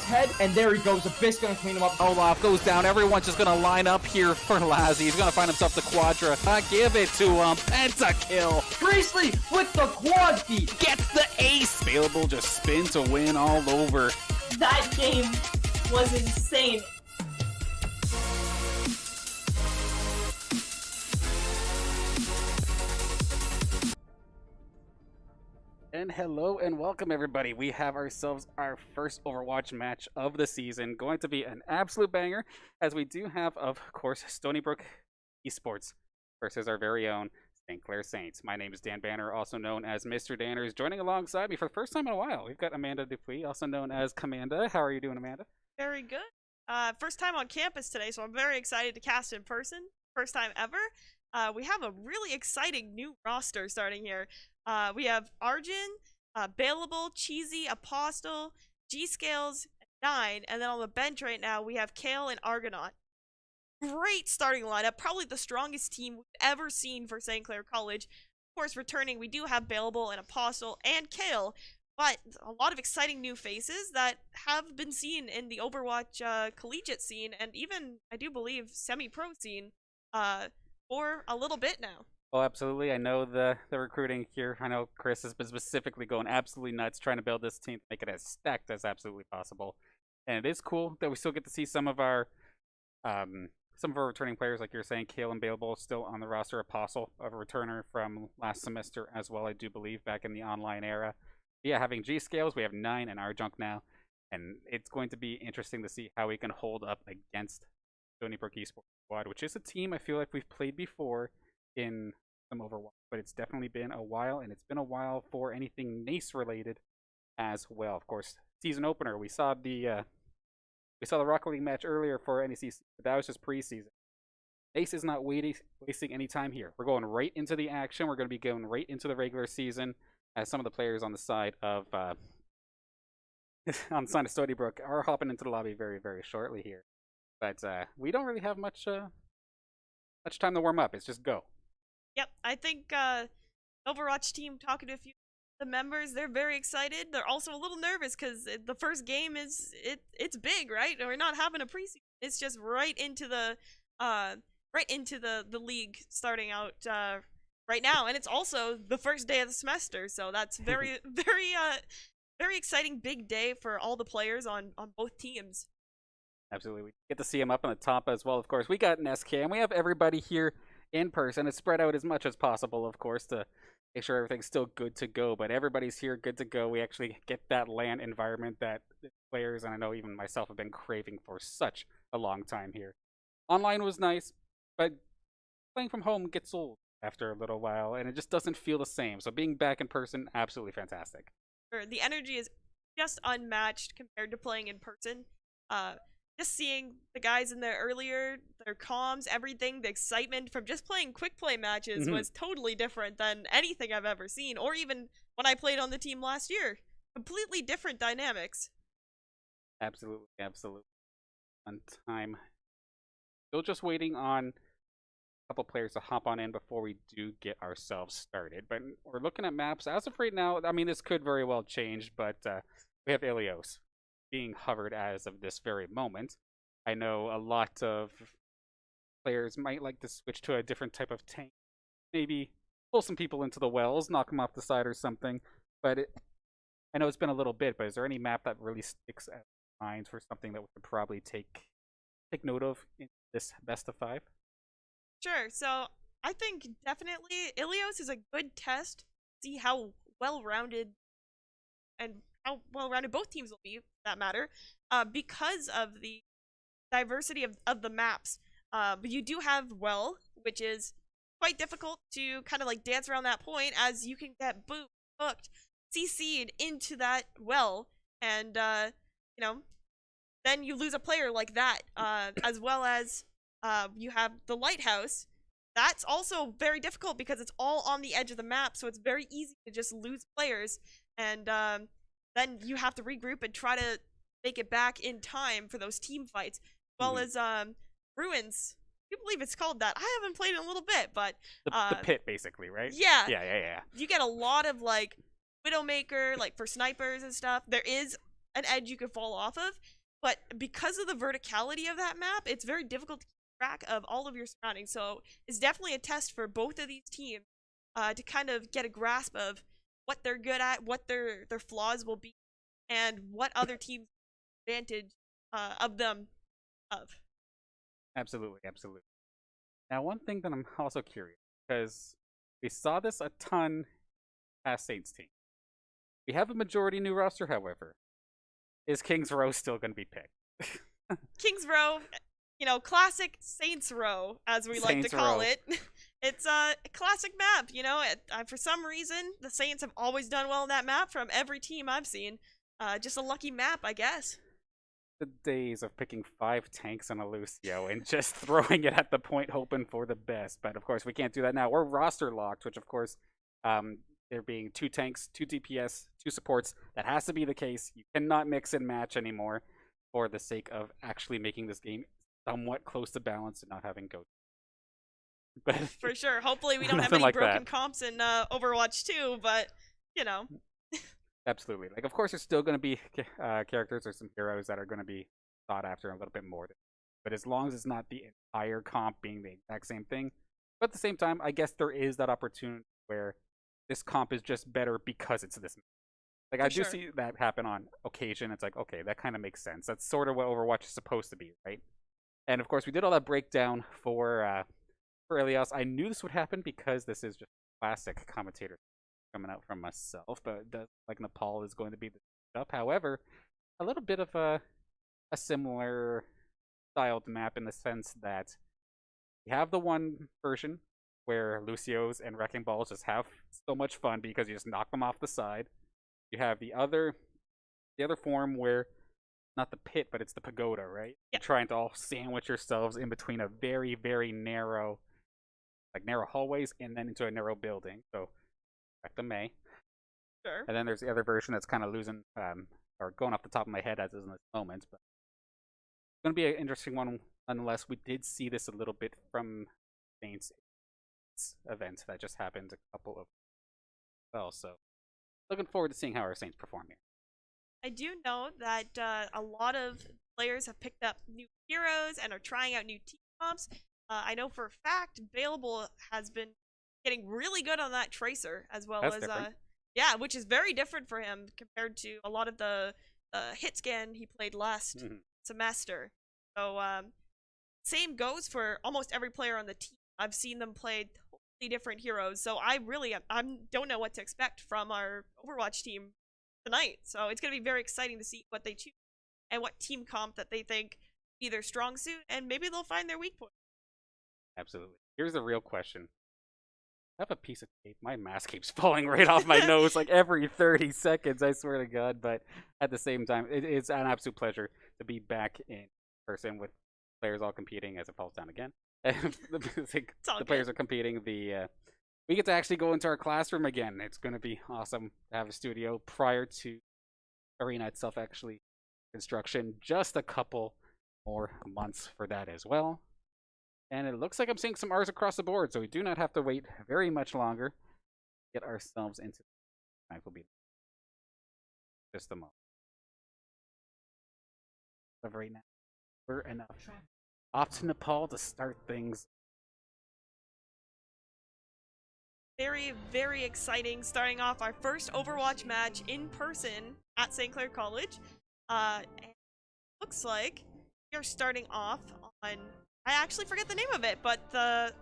Olaf's head, and there he goes. Abyss gonna clean him up. Olaf goes down. Everyone's just gonna line up here for Lazzy. He's gonna find himself the Quadra. Give it to him. Pentakill. Priestley with the quad feet. Gets the ace. Available just spin to win all over. That game was insane. And hello and welcome everybody. We have ourselves our first Overwatch match of the season. Going to be an absolute banger, as we do have, of course, Stonybrook Esports versus our very own Clair Saints. My name is Dan Banner, also known as Mr. Danners. Joining alongside me for the first time in a while, we've got Amanda Dupuis, also known as Commanda. How are you doing, Amanda? Very good. First time on campus today, so I'm very excited to cast in person. First time ever. We have a really exciting new roster starting here. We have Arjun, Bailable, Cheesy, Apostle, G-Scales, 9, and then on the bench right now we have Kale and Argonaut. Great starting lineup, probably the strongest team we've ever seen for St. Clair College. Of course, returning we do have Bailable and Apostle and Kale, but a lot of exciting new faces that have been seen in the Overwatch collegiate scene, and even, I do believe, semi-pro scene for a little bit now. Oh, absolutely. I know the recruiting here. I know Chris has been specifically going absolutely nuts trying to build this team to make it as stacked as absolutely possible. And it is cool that we still get to see some of our returning players, like you're saying, Kale and Bailable still on the roster. Apostle, a returner from last semester as well, I do believe, back in the online era. Yeah, having G-Scales, we have 9 and Arjunk now. And it's going to be interesting to see how we can hold up against Stonybrook Esports Squad, which is a team I feel like we've played before in some Overwatch, but it's definitely been a while, and it's been a while for anything NACE related as well. Of course, season opener, we saw the Rocket League match earlier for NACE, but that was just preseason. NACE is not wasting any time here. We're going right into the action. We're going to be going right into the regular season, as some of the players on the side of on the side of Stonybrook are hopping into the lobby very, very shortly here. But we don't really have much time to warm up. It's just go. Yep, I think Overwatch team, talking to a few of the members, they're very excited. They're also a little nervous because the first game it's big, right? We're not having a preseason. It's just right into the league starting out right now, and it's also the first day of the semester, so that's very very exciting big day for all the players on both teams. Absolutely, we get to see him up on the top as well. Of course, we got an SK, and we have everybody here in person. It's spread out as much as possible, of course, to make sure everything's still good to go, but everybody's here good to go. We actually get that LAN environment that players, and I know even myself, have been craving for such a long time here. Online was nice, but playing from home gets old after a little while, and it just doesn't feel the same. So being back in person, absolutely fantastic. The energy is just unmatched compared to playing in person. Just seeing the guys in there earlier, their comms, everything, the excitement from just playing quick play matches was totally different than anything I've ever seen, or even when I played on the team last year. Completely different dynamics. Absolutely, absolutely. On time. Still just waiting on a couple players to hop on in before we do get ourselves started. But we're looking at maps. As of right now, I mean, this could very well change, but we have Ilios being hovered as of this very moment. I know a lot of players might like to switch to a different type of tank. Maybe pull some people into the wells, knock them off the side or something. But I know it's been a little bit, but is there any map that really sticks out in mind for something that we could probably take note of in this best of 5? Sure, so I think definitely Ilios is a good test. See how well-rounded both teams will be, for that matter, because of the diversity of the maps. But you do have well, which is quite difficult to kind of like dance around that point, as you can get hooked, CC'd into that well, and you know, then you lose a player like that, as well as you have the lighthouse. That's also very difficult because it's all on the edge of the map, so it's very easy to just lose players, and then you have to regroup and try to make it back in time for those team fights. As well as Ruins. I believe it's called that. I haven't played in a little bit, but the pit, basically, right? Yeah. Yeah. You get a lot of like Widowmaker, like for snipers and stuff. There is an edge you could fall off of. But because of the verticality of that map, it's very difficult to keep track of all of your surroundings. So it's definitely a test for both of these teams to kind of get a grasp of what they're good at, what their flaws will be, and what other teams' advantage of them of. Absolutely, absolutely. Now, one thing that I'm also curious, because we saw this a ton past Saints team. We have a majority new roster, however. Is Kings Row still going to be picked? Kings Row, you know, classic Saints Row, as we like to call it. It's a classic map, you know. For some reason, the Saints have always done well in that map from every team I've seen. Just a lucky map, I guess. The days of picking 5 tanks on a Lucio and just throwing it at the point hoping for the best. But of course, we can't do that now. We're roster locked, which of course, there being 2 tanks, 2 DPS, 2 supports, that has to be the case. You cannot mix and match anymore for the sake of actually making this game somewhat close to balance and not having go. But for sure. Hopefully we don't have any like broken comps in Overwatch 2, but, you know. Absolutely. Like, of course, there's still going to be characters or some heroes that are going to be sought after a little bit more. But as long as it's not the entire comp being the exact same thing. But at the same time, I guess there is that opportunity where this comp is just better because it's this. Like, I do see that happen on occasion. It's like, okay, that kind of makes sense. That's sort of what Overwatch is supposed to be, right? And of course, we did all that breakdown for Elias. I knew this would happen because this is just classic commentator coming out from myself, but it does, like, Nepal is going to be the up. However, a little bit of a similar styled map in the sense that you have the one version where Lucios and Wrecking Balls just have so much fun because you just knock them off the side. You have the other form where, not the pit, but it's the pagoda, right? Yeah. You're trying to all sandwich yourselves in between a very, very narrow, like narrow hallways and then into a narrow building. So back to May. Sure. And then there's the other version that's kind of losing, or going off the top of my head as is in this moment. But it's going to be an interesting one, nonetheless. We did see this a little bit from Saints event that just happened a couple of well. So looking forward to seeing how our Saints perform here. I do know that a lot of players have picked up new heroes and are trying out new team comps. I know for a fact, Bailable has been getting really good on that Tracer, as well as yeah, which is very different for him compared to a lot of the hit scan he played last semester. So same goes for almost every player on the team. I've seen them play totally different heroes, so I don't know what to expect from our Overwatch team tonight. So it's going to be very exciting to see what they choose and what team comp that they think be their strong suit, and maybe they'll find their weak point. Absolutely. Here's the real question. I have a piece of tape. My mask keeps falling right off my nose like every 30 seconds, I swear to God. But at the same time, it's an absolute pleasure to be back in person with players all competing as it falls down again. the players are competing. We get to actually go into our classroom again. It's going to be awesome to have a studio prior to arena itself actually construction. Just a couple more months for that as well. And it looks like I'm seeing some R's across the board, so we do not have to wait very much longer to get ourselves into the will be just a moment. But right now, we're enough. Off to Nepal to start things. Very, very exciting. Starting off our first Overwatch match in person at St. Clair College. And looks like we are starting off on, I actually forget the name of it, but the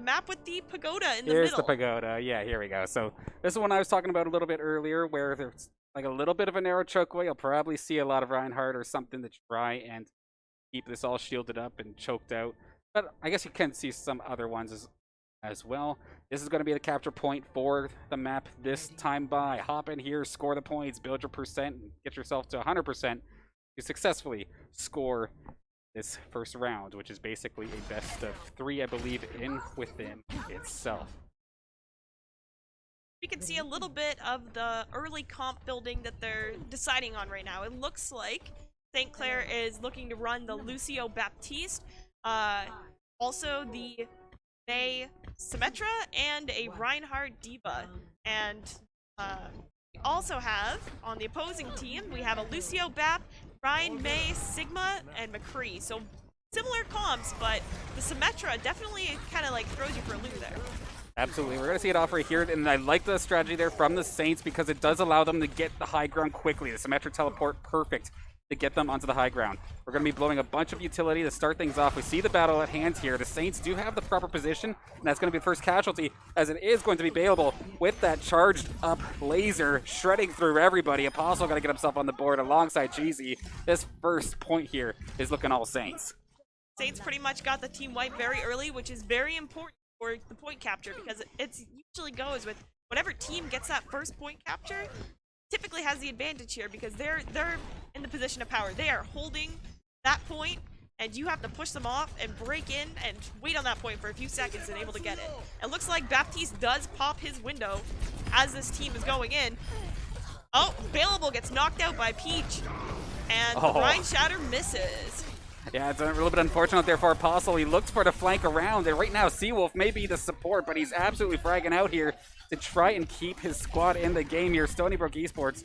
map with the pagoda in the middle. Here's the pagoda. Yeah, here we go. So this is one I was talking about a little bit earlier, where there's like a little bit of a narrow chokeway. You'll probably see a lot of Reinhardt or something to try and keep this all shielded up and choked out. But I guess you can see some other ones as well. This is going to be the capture point for the map this time by. Hop in here, score the points, build your percent, and get yourself to 100% to successfully score this first round, which is basically a best of 3, I believe, within itself. We can see a little bit of the early comp building that they're deciding on right now. It looks like St. Clair is looking to run the Lucio Baptiste, also the May Symmetra, and a Reinhardt Diva. And also have, on the opposing team, we have a Lucio, Bap, Ryan, May, Sigma, and McCree. So similar comps, but the Symmetra definitely kind of like throws you for a loop there. Absolutely. We're going to see it off right here, and I like the strategy there from the Saints because it does allow them to get the high ground quickly. The Symmetra teleport, perfect to get them onto the high ground. We're going to be blowing a bunch of utility to start things off. We see the battle at hand here. The Saints do have the proper position, and that's going to be the first casualty, as it is going to be bailable with that charged up laser shredding through everybody. Apostle got to get himself on the board alongside Cheesy. This first point here is looking all Saints. Saints pretty much got the team wipe very early, which is very important for the point capture, because it usually goes with whatever team gets that first point capture typically has the advantage here, because they're in the position of power. They are holding that point, and you have to push them off and break in and wait on that point for a few seconds and able to get it. It looks like Baptiste does pop his window as this team is going in. Oh, Bailable gets knocked out by Peach, and the Brine Shatter misses. Yeah, it's a little bit unfortunate there for Apostle. He looked for the flank around, and right now Seawolf may be the support, but he's absolutely fragging out here to try and keep his squad in the game here. Stonybrook Esports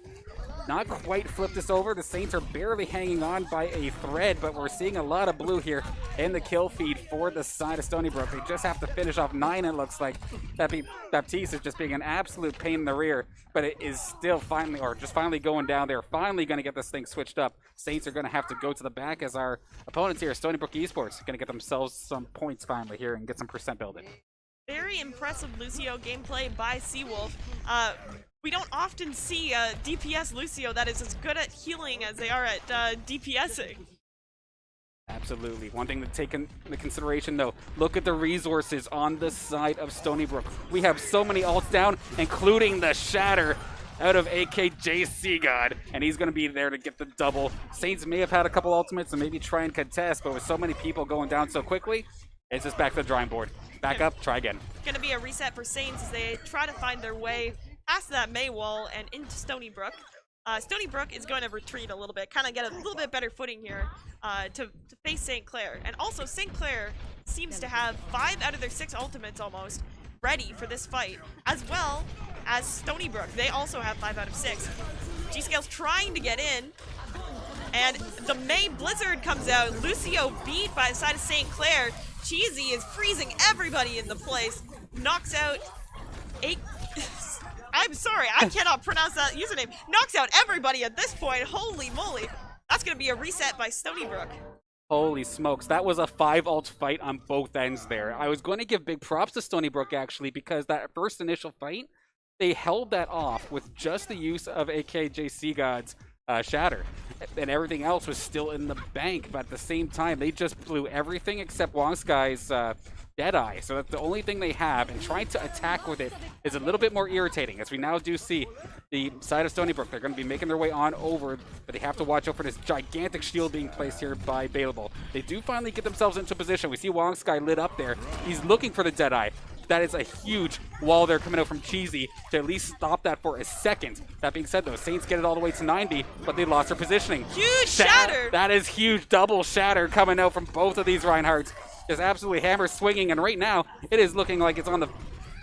not quite flipped this over. The Saints are barely hanging on by a thread, but we're seeing a lot of blue here in the kill feed for the side of Stonybrook. They just have to finish off 9, it looks like. Baptiste is just being an absolute pain in the rear, but it is still finally, or just finally going down. They're finally going to get this thing switched up. Saints are going to have to go to the back as our opponents here, Stonybrook Esports, are going to get themselves some points finally here and get some percent building. Very impressive Lucio gameplay by Seawolf. We don't often see a DPS Lucio that is as good at healing as they are at DPSing. Absolutely. One thing to take into consideration, though, look at the resources on the side of Stonybrook. We have so many ults down, including the Shatter out of AKJC God, and he's going to be there to get the double. Saints may have had a couple ultimates and maybe try and contest, but with so many people going down so quickly, it's just back to the drawing board. Back up, try again. Going to be a reset for Saints as they try to find their way past that May wall and into Stonybrook. Stonybrook is going to retreat a little bit, kind of get a little bit better footing here to face St. Clair. And also, St. Clair seems to have 5 out of their 6 ultimates almost ready for this fight, as well as Stonybrook. They also have 5 out of 6. G-Scale's trying to get in, and the May Blizzard comes out. Lucio beat by the side of St. Clair. Cheesy is freezing everybody in the place. Knocks out I'm sorry, I cannot pronounce that username. Knocks out everybody at this point. Holy moly. That's going to be a reset by Stonybrook. Holy smokes, that was a 5 ult fight on both ends there. I was going to give big props to Stonybrook, actually, because that first initial fight, they held that off with just the use of AKJC God's Shatter. And everything else was still in the bank, but at the same time, they just blew everything except Wongsky's Deadeye. So that's the only thing they have, and trying to attack with it is a little bit more irritating, as we now do see the side of Stonybrook. They're going to be making their way on over, but they have to watch out for this gigantic shield being placed here by Bailable. They do finally get themselves into position. We see Wongsky lit up there. He's looking for the Deadeye. That is a huge wall there coming out from Cheesy to at least stop that for a second. That being said, though, Saints get it all the way to 90, but they lost their positioning. Huge Shatter! That is huge double Shatter coming out from both of these Reinhardts. Just absolutely hammer swinging, and right now, it is looking like it's on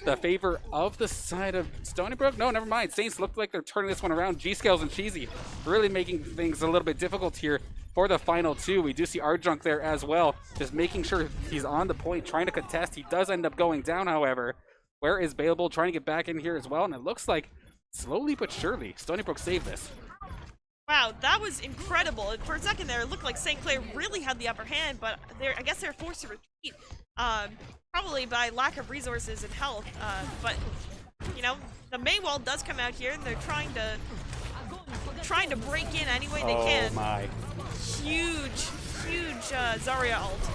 the favor of the side of Stonybrook. No, never mind. Saints look like they're turning this one around. G-Scales and Cheesy really making things a little bit difficult here for the final 2. We do see Arjunk there as well, just making sure he's on the point, trying to contest. He does end up going down, however. Where is Bailable trying to get back in here as well? And it looks like, slowly but surely, Stonybrook saved this. Wow, that was incredible. For a second there, it looked like St. Clair really had the upper hand, but I guess they're forced to retreat, probably by lack of resources and health. But, you know, the Maywall does come out here, and they're trying to break in any way they can. Oh my. Huge Zarya ult.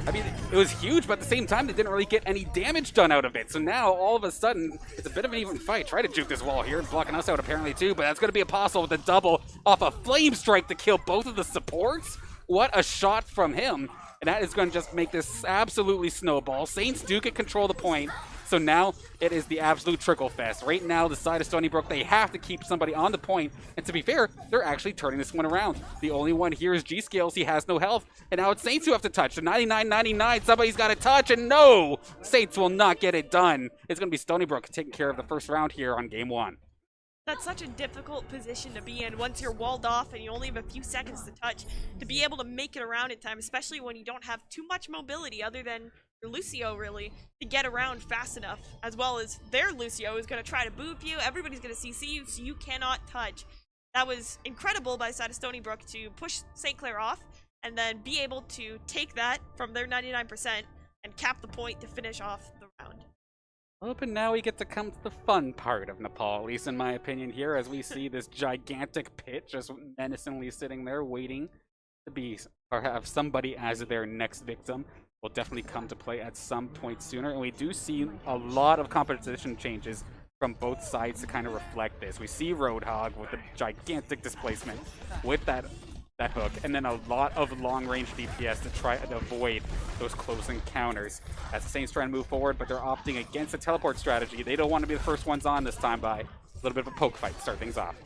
I mean, it was huge, but at the same time, they didn't really get any damage done out of it. So now, all of a sudden, it's a bit of an even fight. Try to juke this wall here, blocking us out apparently too, but that's going to be Apostle with a double off a Flame Strike to kill both of the supports. What a shot from him. And that is going to just make this absolutely snowball. Saints do get control of the point. So now it is the absolute trickle fest. Right now, the side of Stonybrook, they have to keep somebody on the point. And to be fair, they're actually turning this one around. The only one here is G-Scales. He has no health. And now it's Saints who have to touch. So 99-99, somebody's got to touch. And no, Saints will not get it done. It's going to be Stonybrook taking care of the first round here on game 1. That's such a difficult position to be in once you're walled off and you only have a few seconds to touch, to be able to make it around in time, especially when you don't have too much mobility other than your Lucio, really, to get around fast enough, as well as their Lucio is going to try to boop you. Everybody's going to CC you, so you cannot touch. That was incredible by the side of Stonybrook to push St. Clair off and then be able to take that from their 99% and cap the point to finish off the round. Well, but now we get to come to the fun part of Nepal, at least in my opinion here, as we see this gigantic pit just menacingly sitting there waiting to be, or have somebody as their next victim. Will definitely come to play at some point sooner, and we do see a lot of composition changes from both sides to kind of reflect this. We see Roadhog with a gigantic displacement with that hook, and then a lot of long-range DPS to try and avoid those close encounters. As the Saints try and move forward, but they're opting against a teleport strategy. They don't want to be the first ones on this time by a little bit of a poke fight to start things off.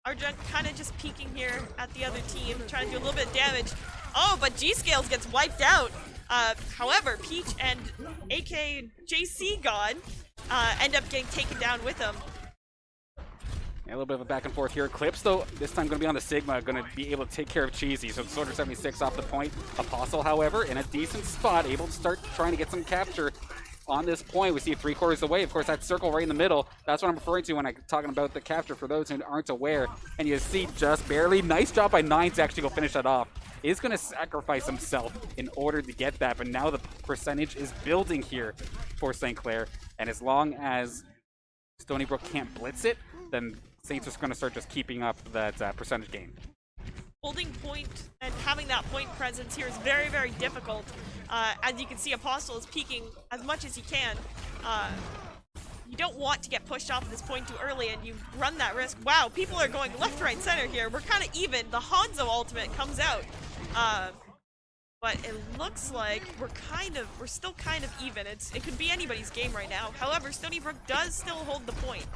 Arjun kind of just peeking here at the other team, trying to do a little bit of damage. Oh, but G-Scales gets wiped out. However, Peach and AK JC God end up getting taken down with him. Yeah, a little bit of a back and forth here. Clips, though, this time going to be on the Sigma, going to be able to take care of Cheesy. So Soldier 76 off the point. Apostle, however, in a decent spot, able to start trying to get some capture on this point. We see 3/4 away. Of course, that circle right in the middle. That's what I'm referring to when I'm talking about the capture for those who aren't aware. And you see just barely. Nice job by Nine to actually go finish that off. Is going to sacrifice himself in order to get that, but now the percentage is building here for St. Clair, and as long as Stonybrook can't blitz it, then Saints are going to start just keeping up that percentage gain. Holding point and having that point presence here is very, very difficult. As you can see, Apostle is peeking as much as he can. You don't want to get pushed off at this point too early, and you run that risk. Wow, people are going left, right, center here. We're kind of even. The Hanzo ultimate comes out. But it looks like we're still kind of even. It could be anybody's game right now. However, Stonybrook does still hold the point.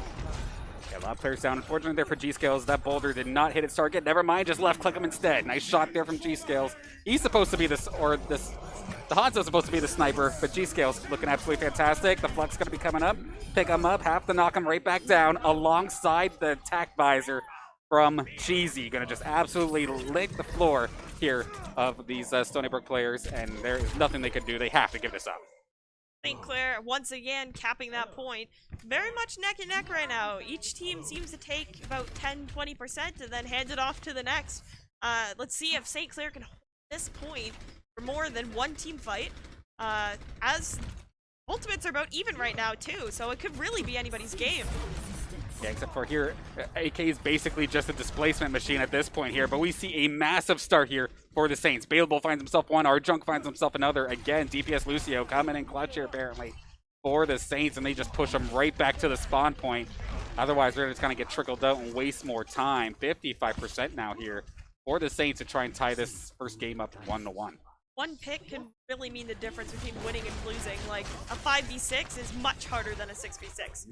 Yeah, a lot of players down. Unfortunately there for G-Scales. That boulder did not hit its target. Never mind, just left click him instead. Nice shot there from G-Scales. He's supposed to be the Hanzo's supposed to be the sniper, but G-Scales looking absolutely fantastic. The flux going to be coming up. Pick him up, have to knock him right back down alongside the attack visor from Cheesy. Going to just absolutely lick the floor here of these Stonybrook players, and there is nothing they can do. They have to give this up. St. Clair once again capping that point. Very much neck and neck right now. Each team seems to take about 10-20% and then hand it off to the next. Let's see if St. Clair can hold this point for more than one team fight. As ultimates are about even right now too, so it could really be anybody's game. Yeah, except for here, AK is basically just a displacement machine at this point here, but we see a massive start here for the Saints. Bailable finds himself one, Arjunk finds himself another. Again, DPS Lucio coming in clutch here apparently for the Saints, and they just push them right back to the spawn point. Otherwise, they're just going to get trickled out and waste more time. 55% now here for the Saints to try and tie this first game up 1-1. One pick can really mean the difference between winning and losing. Like, a 5v6 is much harder than a 6v6.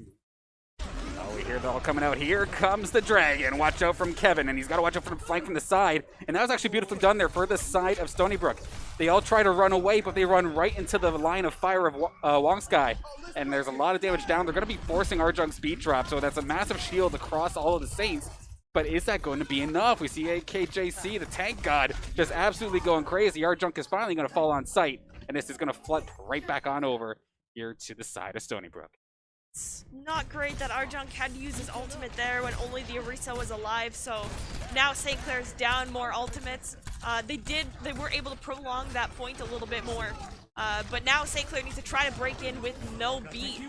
Oh, we hear it all coming out. Here comes the dragon. Watch out from Kevin, and he's got to watch out for the flank from the side. And that was actually beautifully done there for the side of Stonybrook. They all try to run away, but they run right into the line of fire of Wongsky. And there's a lot of damage down. They're going to be forcing Arjunk speed drop, so that's a massive shield across all of the Saints. But is that going to be enough? We see AKJC, the tank god, just absolutely going crazy. Arjunk is finally going to fall on sight, and this is going to flood right back on over here to the side of Stonybrook. It's not great that Arjunk had to use his ultimate there when only the Orisa was alive, so now St. Clair's down more ultimates. They were able to prolong that point a little bit more, but now St. Clair needs to try to break in with no beat.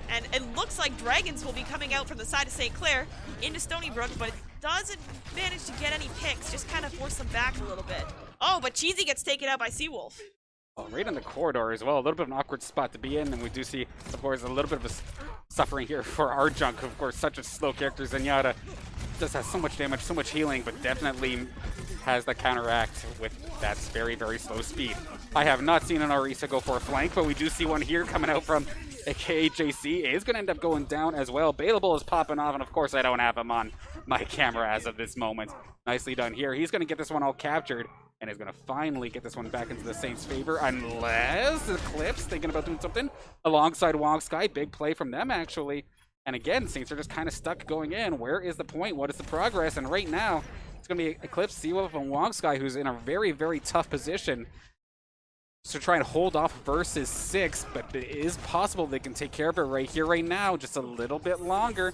And it looks like Dragons will be coming out from the side of St. Clair into Stonybrook, but it doesn't manage to get any picks, just kind of force them back a little bit. Oh, but Cheesy gets taken out by Seawolf. Oh, right in the corridor as well. A little bit of an awkward spot to be in, and we do see, of course, a little bit of a suffering here for Arjunk. Of course, such a slow character. Zenyatta just has so much damage, so much healing, but definitely has the counteract with that very, very slow speed. I have not seen an Orisa go for a flank, but we do see one here coming out from AKJC. Is going to end up going down as well. Bailable is popping off, and of course I don't have him on my camera as of this moment. Nicely done here. He's going to get this one all captured, and is going to finally get this one back into the Saints' favor, unless Eclipse thinking about doing something alongside Wongsky. Big play from them, actually. And again, Saints are just kind of stuck going in. Where is the point? What is the progress? And right now, it's going to be Eclipse, Seawolf, and Wongsky, who's in a very, very tough position to try and hold off versus 6, but it is possible they can take care of it right here, right now, just a little bit longer.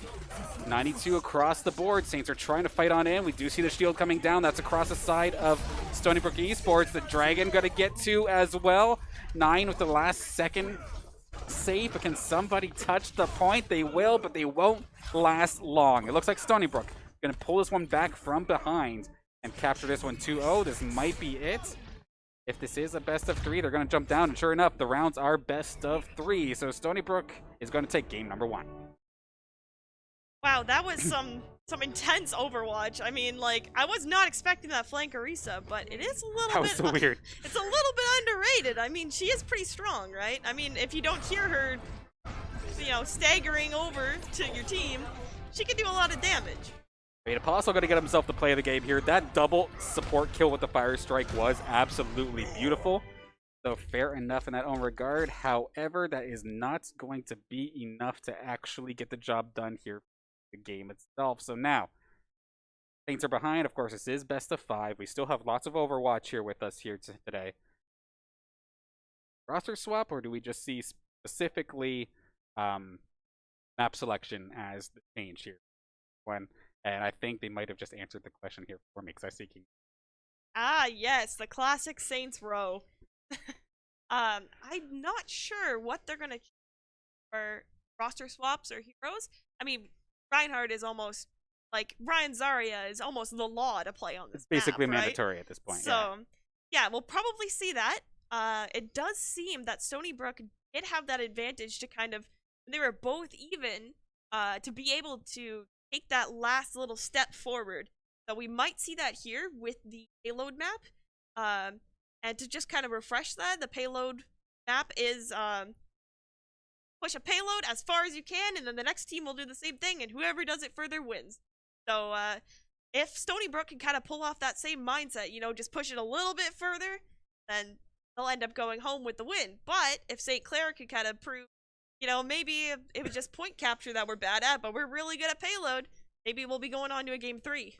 92 across the board. Saints are trying to fight on in. We do see the shield coming down. That's across the side of Stonybrook Esports. The Dragon going to get to as well. 9 with the last second save, but can somebody touch the point? They will, but they won't last long. It looks like Stonybrook going to pull this one back from behind and capture this one 2-0. This might be it. If this is a best of 3, they're going to jump down, and sure enough, the rounds are best of 3. So Stonybrook is going to take game number 1. Wow, that was some intense Overwatch. I mean, like, I was not expecting that flank Orisa, but it is a little bit... That was so weird. It's a little bit underrated. I mean, she is pretty strong, right? I mean, if you don't hear her, you know, staggering over to your team, she can do a lot of damage. Apostle going to get himself the play of the game here. That double support kill with the Fire Strike was absolutely beautiful. So fair enough in that own regard. However, that is not going to be enough to actually get the job done here for the game itself. So now, Saints are behind. Of course, this is best of 5. We still have lots of Overwatch here with us here today. Roster swap, or do we just see specifically map selection as the change here? And I think they might have just answered the question here for me, because I see King. Ah, yes, the classic Saints row. I'm not sure what they're gonna for roster swaps or heroes. I mean, Reinhardt is almost like Ryan Zarya is almost the law to play on this. It's basically map, right? mandatory at this point. So, yeah, we'll probably see that. It does seem that Stonybrook did have that advantage to kind of, they were both even, to be able to take that last little step forward. So we might see that here with the payload map. And to just kind of refresh that, the payload map is push a payload as far as you can, and then the next team will do the same thing, and whoever does it further wins. So if Stonybrook can kind of pull off that same mindset, you know, just push it a little bit further, then they'll end up going home with the win. But if St. Clair can kind of prove, you know, maybe it was just point capture that we're bad at, but we're really good at payload, maybe we'll be going on to a game 3.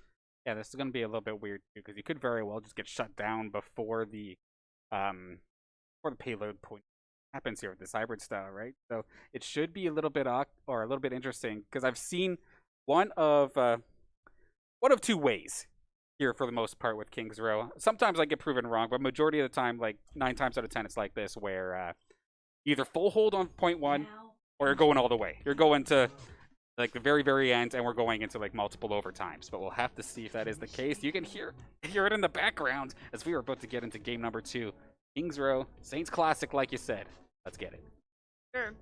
Yeah, this is going to be a little bit weird, too, because you could very well just get shut down before the payload point happens here with this hybrid style, right? So it should be a little bit interesting, because I've seen one of 2 ways here for the most part with King's Row. Sometimes I get proven wrong, but majority of the time, like 9 times out of 10, it's like this, where either full hold on point 1 or you're going all the way. You're going to like the very, very end, and we're going into like multiple overtimes. But we'll have to see if that is the case. You can hear it in the background as we are about to get into game number 2. King's Row, Saints Classic, like you said. Let's get it. Sure.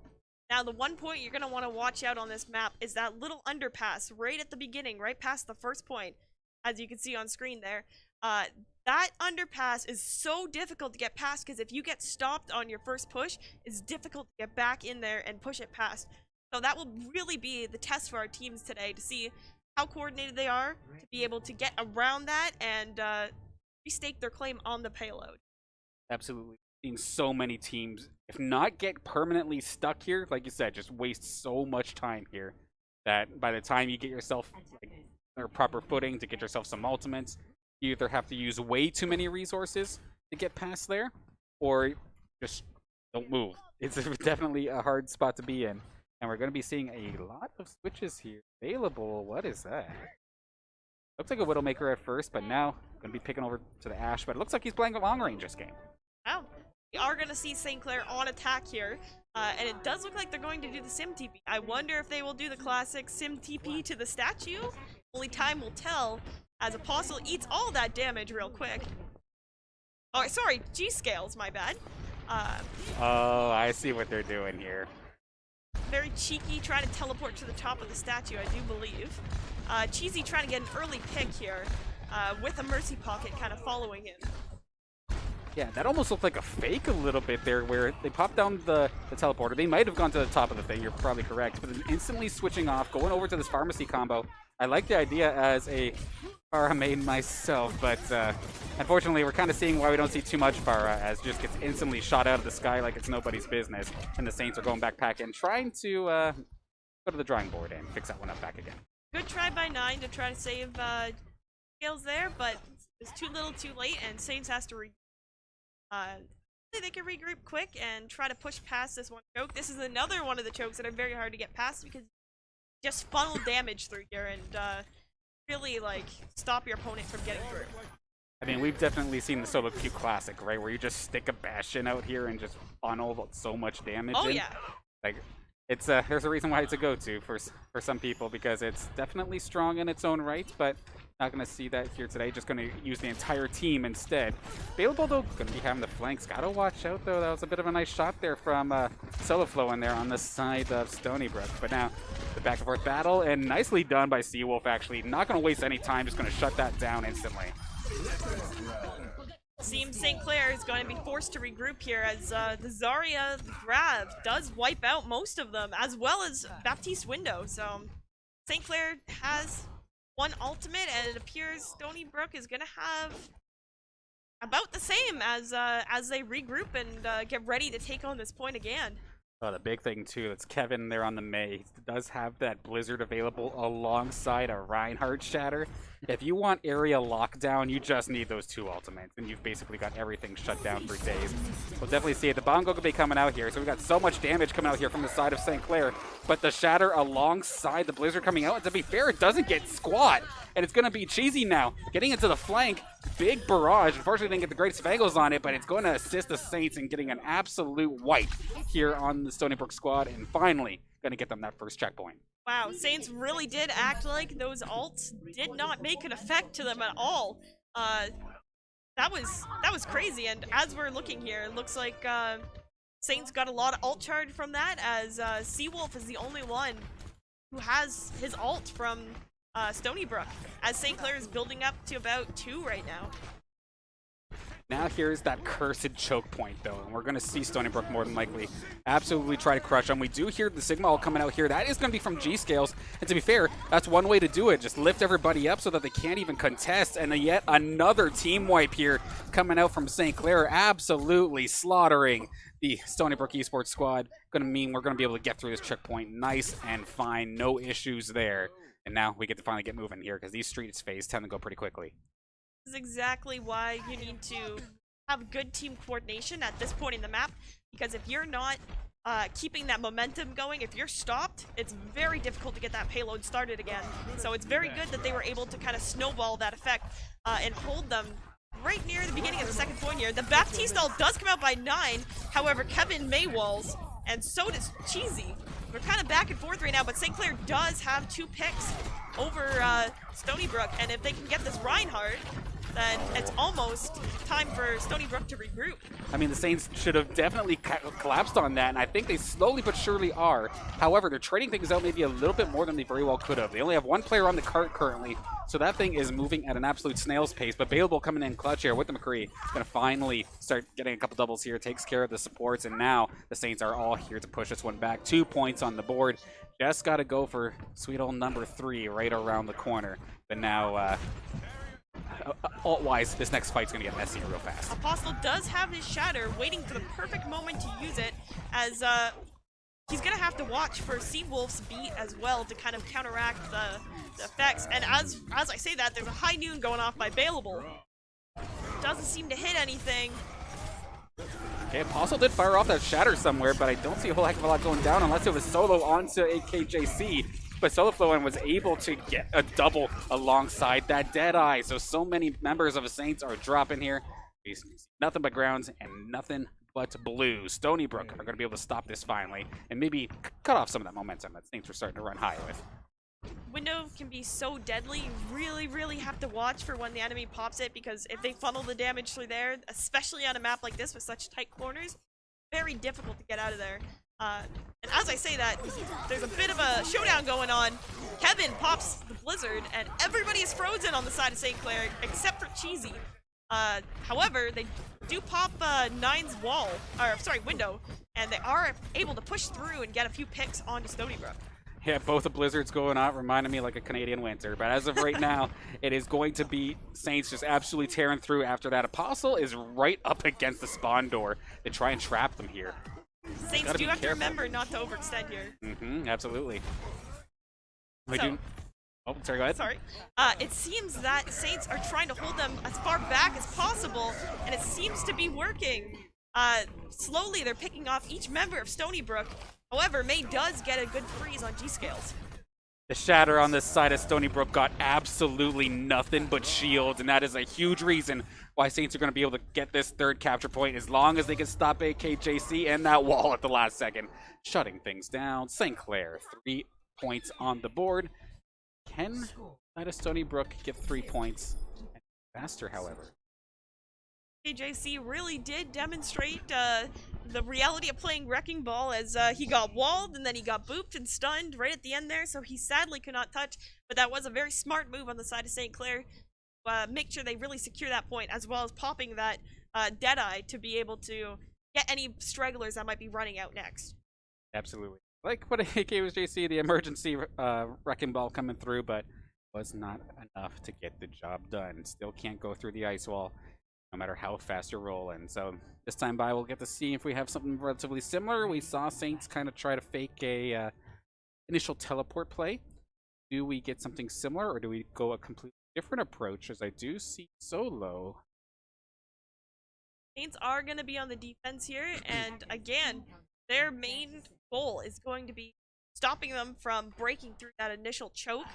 Now, the one point you're going to want to watch out on this map is that little underpass right at the beginning, right past the first point, as you can see on screen there. That underpass is so difficult to get past, because if you get stopped on your first push, it's difficult to get back in there and push it past. So that will really be the test for our teams today, to see how coordinated they are to be able to get around that and restake their claim on the payload. Absolutely. Seen so many teams, if not get permanently stuck here, like you said, just waste so much time here that by the time you get yourself like, proper footing to get yourself some ultimates, you either have to use way too many resources to get past there, or just don't move. It's definitely a hard spot to be in. And we're going to be seeing a lot of switches here available. What is that? Looks like a Widowmaker at first, but now going to be picking over to the Ashe. But it looks like he's playing a long range this game. Wow. We are going to see St. Clair on attack here. And it does look like they're going to do the Sim TP. I wonder if they will do the classic Sim TP to the statue. Only time will tell, as Apostle eats all that damage real quick. Oh, sorry, G-Scales, my bad. Oh, I see what they're doing here. Very cheeky, trying to teleport to the top of the statue, I do believe. Cheesy trying to get an early pick here, with a Mercy Pocket kind of following him. Yeah, that almost looked like a fake a little bit there, where they popped down the teleporter. They might have gone to the top of the thing, you're probably correct, but then instantly switching off, going over to this pharmacy combo. I like the idea as a Pharah main myself, but unfortunately we're kind of seeing why we don't see too much Pharah, as just gets instantly shot out of the sky like it's nobody's business, and the Saints are going back pack and trying to go to the drawing board and fix that one up back again. Good try by 9 to try to save scales there, but it's too little too late, and Saints has to they can regroup quick and try to push past this one choke. This is another one of the chokes that are very hard to get past because you just funnel damage through here and really like stop your opponent from getting through. I mean, we've definitely seen the solo queue classic, right? Where you just stick a Bastion out here and just funnel so much damage Oh in. yeah. Like, it's there's a reason why it's a go-to for some people, because it's definitely strong in its own right, but not going to see that here today. Just going to use the entire team instead. Available, though, going to be having the flanks. Got to watch out, though. That was a bit of a nice shot there from Soloflow in there on the side of Stonybrook. But now, the back-and-forth battle, and nicely done by Seawolf, actually. Not going to waste any time. Just going to shut that down instantly. Seems St. Clair is going to be forced to regroup here as the Zarya grab does wipe out most of them, as well as Baptiste Window. So St. Clair has one ultimate, and it appears Stonybrook is going to have about the same as they regroup and get ready to take on this point again. Oh, the big thing, too, that's Kevin there on the May. He does have that Blizzard available alongside a Reinhardt Shatter. If you want area lockdown, you just need those 2 ultimates, and you've basically got everything shut down for days. We'll definitely see it. The Bongo could be coming out here, so we've got so much damage coming out here from the side of St. Clair. But the Shatter alongside the Blizzard coming out, and to be fair, it doesn't get squat. And it's going to be Cheesy now, getting into the flank. Big barrage. Unfortunately, didn't get the greatest of angles on it, but it's going to assist the Saints in getting an absolute wipe here on the Stonybrook squad, and finally going to get them that first checkpoint. Wow, Saints really did act like those ults did not make an effect to them at all. That was crazy, and as we're looking here, it looks like Saints got a lot of ult charge from that, as Seawolf is the only one who has his ult from Stonybrook, as St. Clair is building up to about 2 right now. Now here's that cursed choke point, though, and we're going to see Stonybrook more than likely absolutely try to crush them. We do hear the Sigma all coming out here. That is going to be from G-Scales, and to be fair, that's one way to do it. Just lift everybody up so that they can't even contest, and yet another team wipe here coming out from St. Clair, absolutely slaughtering the Stonybrook Esports squad. Going to mean we're going to be able to get through this checkpoint nice and fine, no issues there. And now we get to finally get moving here, because these streets phase tend to go pretty quickly. This is exactly why you need to have good team coordination at this point in the map, because if you're not keeping that momentum going, if you're stopped, it's very difficult to get that payload started again. So it's very good that they were able to kind of snowball that effect and hold them right near the beginning of the second point here. The Baptiste ult does come out by 9, however, Kevin Maywalls, and so does Cheesy. We're kind of back and forth right now, but St. Clair does have 2 picks over Stonybrook, and if they can get this Reinhardt, then it's almost time for Stonybrook to regroup. I mean, the Saints should have definitely collapsed on that, and I think they slowly but surely are. However, they're trading things out maybe a little bit more than they very well could have. They only have 1 player on the cart currently, so that thing is moving at an absolute snail's pace. But Baleable coming in clutch here with the McCree, going to finally start getting a couple doubles here, takes care of the supports, and now the Saints are all here to push this one back. 2 points on the board. Just got to go for sweet old number 3 right around the corner. But now, ult-wise, this next fight's going to get messy real fast. Apostle does have his Shatter, waiting for the perfect moment to use it, as he's going to have to watch for Seawolf's beat as well to kind of counteract the effects. And as I say that, there's a high noon going off by Baleable. Doesn't seem to hit anything. Okay, Apostle did fire off that Shatter somewhere, but I don't see a whole heck of a lot going down unless it was solo onto AKJC. But Soloflow was able to get a double alongside that Deadeye. So many members of the Saints are dropping here. He's nothing but grounds and nothing but blue. Stonybrook are going to be able to stop this finally and maybe cut off some of that momentum that Saints were starting to run high with. Window can be so deadly. You really, really have to watch for when the enemy pops it, because if they funnel the damage through there, especially on a map like this with such tight corners, very difficult to get out of there. And as I say that, there's a bit of a showdown going on. Kevin pops the Blizzard, and everybody is frozen on the side of St. Clair, except for Cheesy. However, they do pop 9's wall, or sorry, window, and they are able to push through and get a few picks onto Stonybrook. Yeah, both the Blizzards going out, reminding me like a Canadian winter. But as of right now, it is going to be Saints just absolutely tearing through after that. Apostle is right up against the spawn door to try and trap them here. Saints Gotta do be have to careful. remember not to overextend here. Absolutely. We So- do. Oh, sorry, go ahead. Sorry. It seems that Saints are trying to hold them as far back as possible, and it seems to be working. Slowly, they're picking off each member of Stonybrook. However, May does get a good freeze on G-Scales. The Shatter on this side of Stonybrook got absolutely nothing but shields, and that is a huge reason why Saints are going to be able to get this third capture point as long as they can stop AKJC and that wall at the last second. Shutting things down. St. Clair, 3 points on the board. Can that of Stonybrook get 3 points? Faster, however. KJC really did demonstrate the reality of playing Wrecking Ball as he got walled and then he got booped and stunned right at the end there, so he sadly could not touch, but that was a very smart move on the side of St. Clair. Make sure they really secure that point, as well as popping that Deadeye to be able to get any stragglers that might be running out next. Absolutely. Like what AK was JC, the emergency Wrecking Ball coming through, but was not enough to get the job done. Still can't go through the ice wall, no matter how fast you're rolling. So this time by, we'll get to see if we have something relatively similar. We saw Saints kind of try to fake a initial teleport play. Do we get something similar, or do we go a completely different approach? As I do see Solo. Saints are going to be on the defense here, and again, their main goal is going to be stopping them from breaking through that initial choke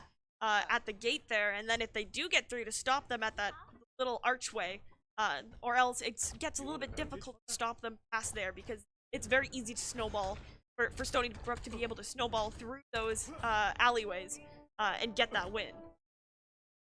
at the gate there, and then if they do get through, to stop them at that little archway. Or else it gets a little bit difficult to stop them past there, because it's very easy to snowball for Stonybrook to be able to snowball through those alleyways and get that win.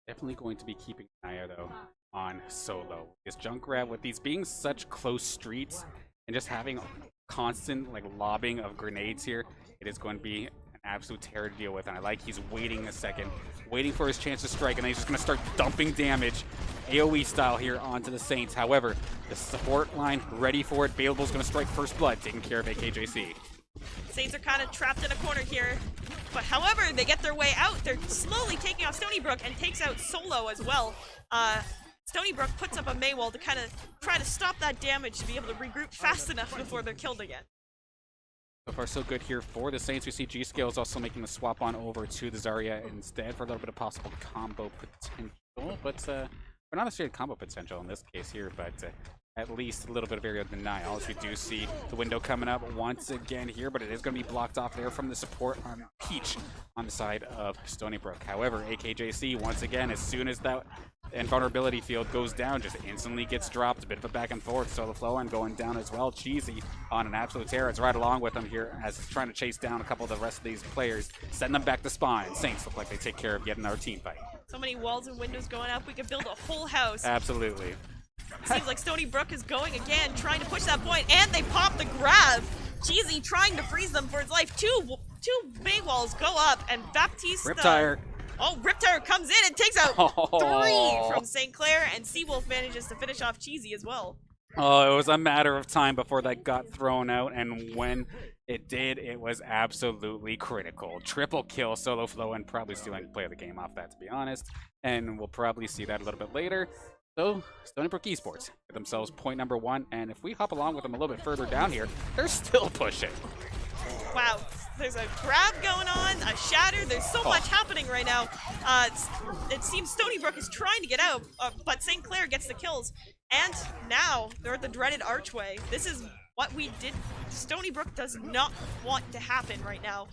Definitely going to be keeping an eye out, though, on Solo. This Junkrat, with these being such close streets and just having constant lobbing of grenades here, it is going to be an absolute terror to deal with. And I like he's waiting a second, waiting for his chance to strike, and then he's just going to start dumping damage AoE style here onto the Saints. However, the support line ready for it. Bailable's going to strike first blood, taking care of AKJC. Saints are kind of trapped in a corner here, but however, they get their way out. They're slowly taking off Stonybrook and takes out Solo as well. Stonybrook puts up a May wall to kind of try to stop that damage, to be able to regroup fast enough before they're killed again. So far, so good here for the Saints. We see G-Scales also making the swap on over to the Zarya instead for a little bit of possible combo potential, but not necessarily combo potential in this case here, but at least a little bit of area denial, as we do see the window coming up once again here, but it is going to be blocked off there from the support on Peach on the side of Stonybrook. However, AKJC, once again, as soon as that invulnerability field goes down, just instantly gets dropped. A bit of a back and forth. Solo Flowan going down as well. Cheesy on an absolute tear. It's right along with him here as he's trying to chase down a couple of the rest of these players, setting them back to spawn. Saints look like they take care of yet another team fight. So many walls and windows going up. We could build a whole house. Absolutely. Seems like Stonybrook is going again, trying to push that point, and they pop the grab. Cheesy trying to freeze them for his life. Two May walls go up, and Baptiste... Riptire. Oh, Riptire comes in and takes out 3 from St. Clair, and Seawolf manages to finish off Cheesy as well. Oh, it was a matter of time before that got thrown out, and when it did, it was absolutely critical. Triple kill, Solo Flowan, probably stealing play of the game off that, to be honest, and we'll probably see that a little bit later. So, Stonybrook Esports get themselves point number 1, and if we hop along with them a little bit further down here, they're still pushing. Wow, there's a grab going on, a shatter, there's so much happening right now. It seems Stonybrook is trying to get out, but St. Clair gets the kills. And now, they're at the dreaded archway. This is what we did. Stonybrook does not want to happen right now.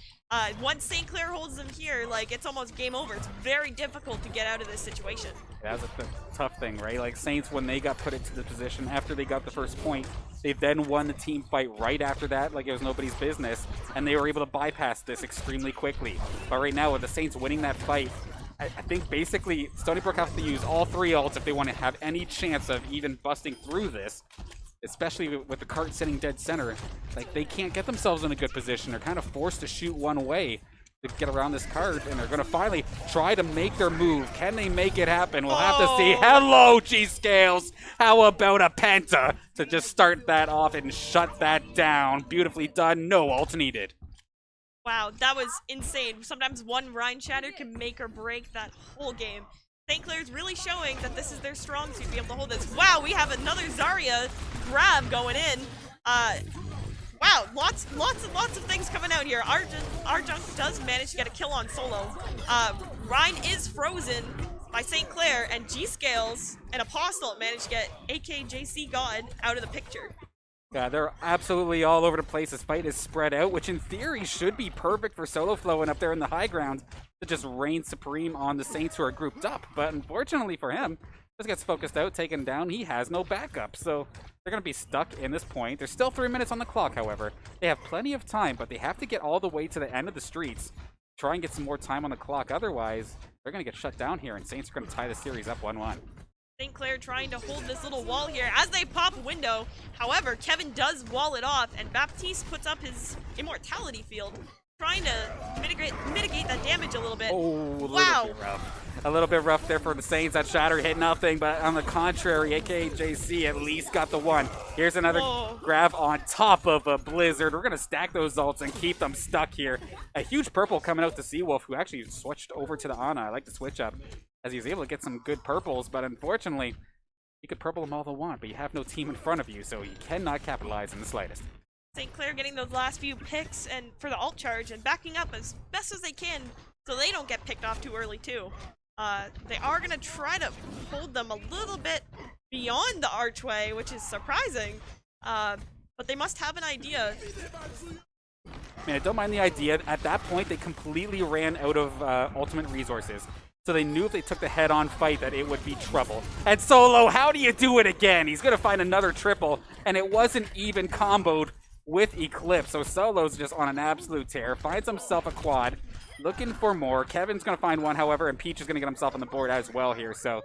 Once St. Clair holds them here, it's almost game over. It's very difficult to get out of this situation. That's a tough thing, right? Like, Saints, when they got put into the position after they got the first point, they then won the team fight right after that like it was nobody's business, and they were able to bypass this extremely quickly. But right now, with the Saints winning that fight, I think basically Stonybrook has to use all 3 ults if they want to have any chance of even busting through this, especially with the cart sitting dead center. They can't get themselves in a good position. They're kind of forced to shoot one way to get around this card, and they're going to finally try to make their move. Can they make it happen? We'll have to see. Hello, G-Scales! How about a Penta to just start that off and shut that down? Beautifully done. No ult needed. Wow, that was insane. Sometimes one Rhine Shatter can make or break that whole game. St. Clair's really showing that this is their strong suit to be able to hold this. Wow, we have another Zarya grab going in. Wow, lots of things coming out here. Arjunk does manage to get a kill on solo. Ryan is frozen by St. Clair, and G-Scales and Apostle managed to get AKJC God out of the picture. Yeah, they're absolutely all over the place. This fight is spread out, which in theory should be perfect for solo flowing up there in the high ground to just reign supreme on the Saints who are grouped up. But unfortunately for him, just gets focused out, taken down. He has no backup, so they're going to be stuck in this point. There's still 3 minutes on the clock, however. They have plenty of time, but they have to get all the way to the end of the streets. Try and get some more time on the clock. Otherwise, they're going to get shut down here, and Saints are going to tie the series up 1-1. St. Clair trying to hold this little wall here as they pop a window. However, Kevin does wall it off, and Baptiste puts up his immortality field, trying to mitigate that damage a little bit. Oh, wow. Bit rough. A little bit rough there for the Saints. That shatter hit nothing, but on the contrary, AKJC at least got the one. Here's another grab on top of a Blizzard. We're going to stack those ults and keep them stuck here. A huge purple coming out to Seawolf, who actually switched over to the Ana. I like the switch up, as he was able to get some good purples, but unfortunately, you could purple them all they want, but you have no team in front of you, so you cannot capitalize in the slightest. St. Clair getting those last few picks and for the ult charge and backing up as best as they can so they don't get picked off too early too. They are going to try to hold them a little bit beyond the archway, which is surprising, but they must have an idea. I mean, I don't mind the idea. At that point, they completely ran out of ultimate resources. So they knew if they took the head-on fight that it would be trouble. And Solo, how do you do it again? He's going to find another triple, and it wasn't even comboed with Eclipse. So Solo's just on an absolute tear. Finds himself a quad, looking for more. Kevin's going to find one, however, and Peach is going to get himself on the board as well here. So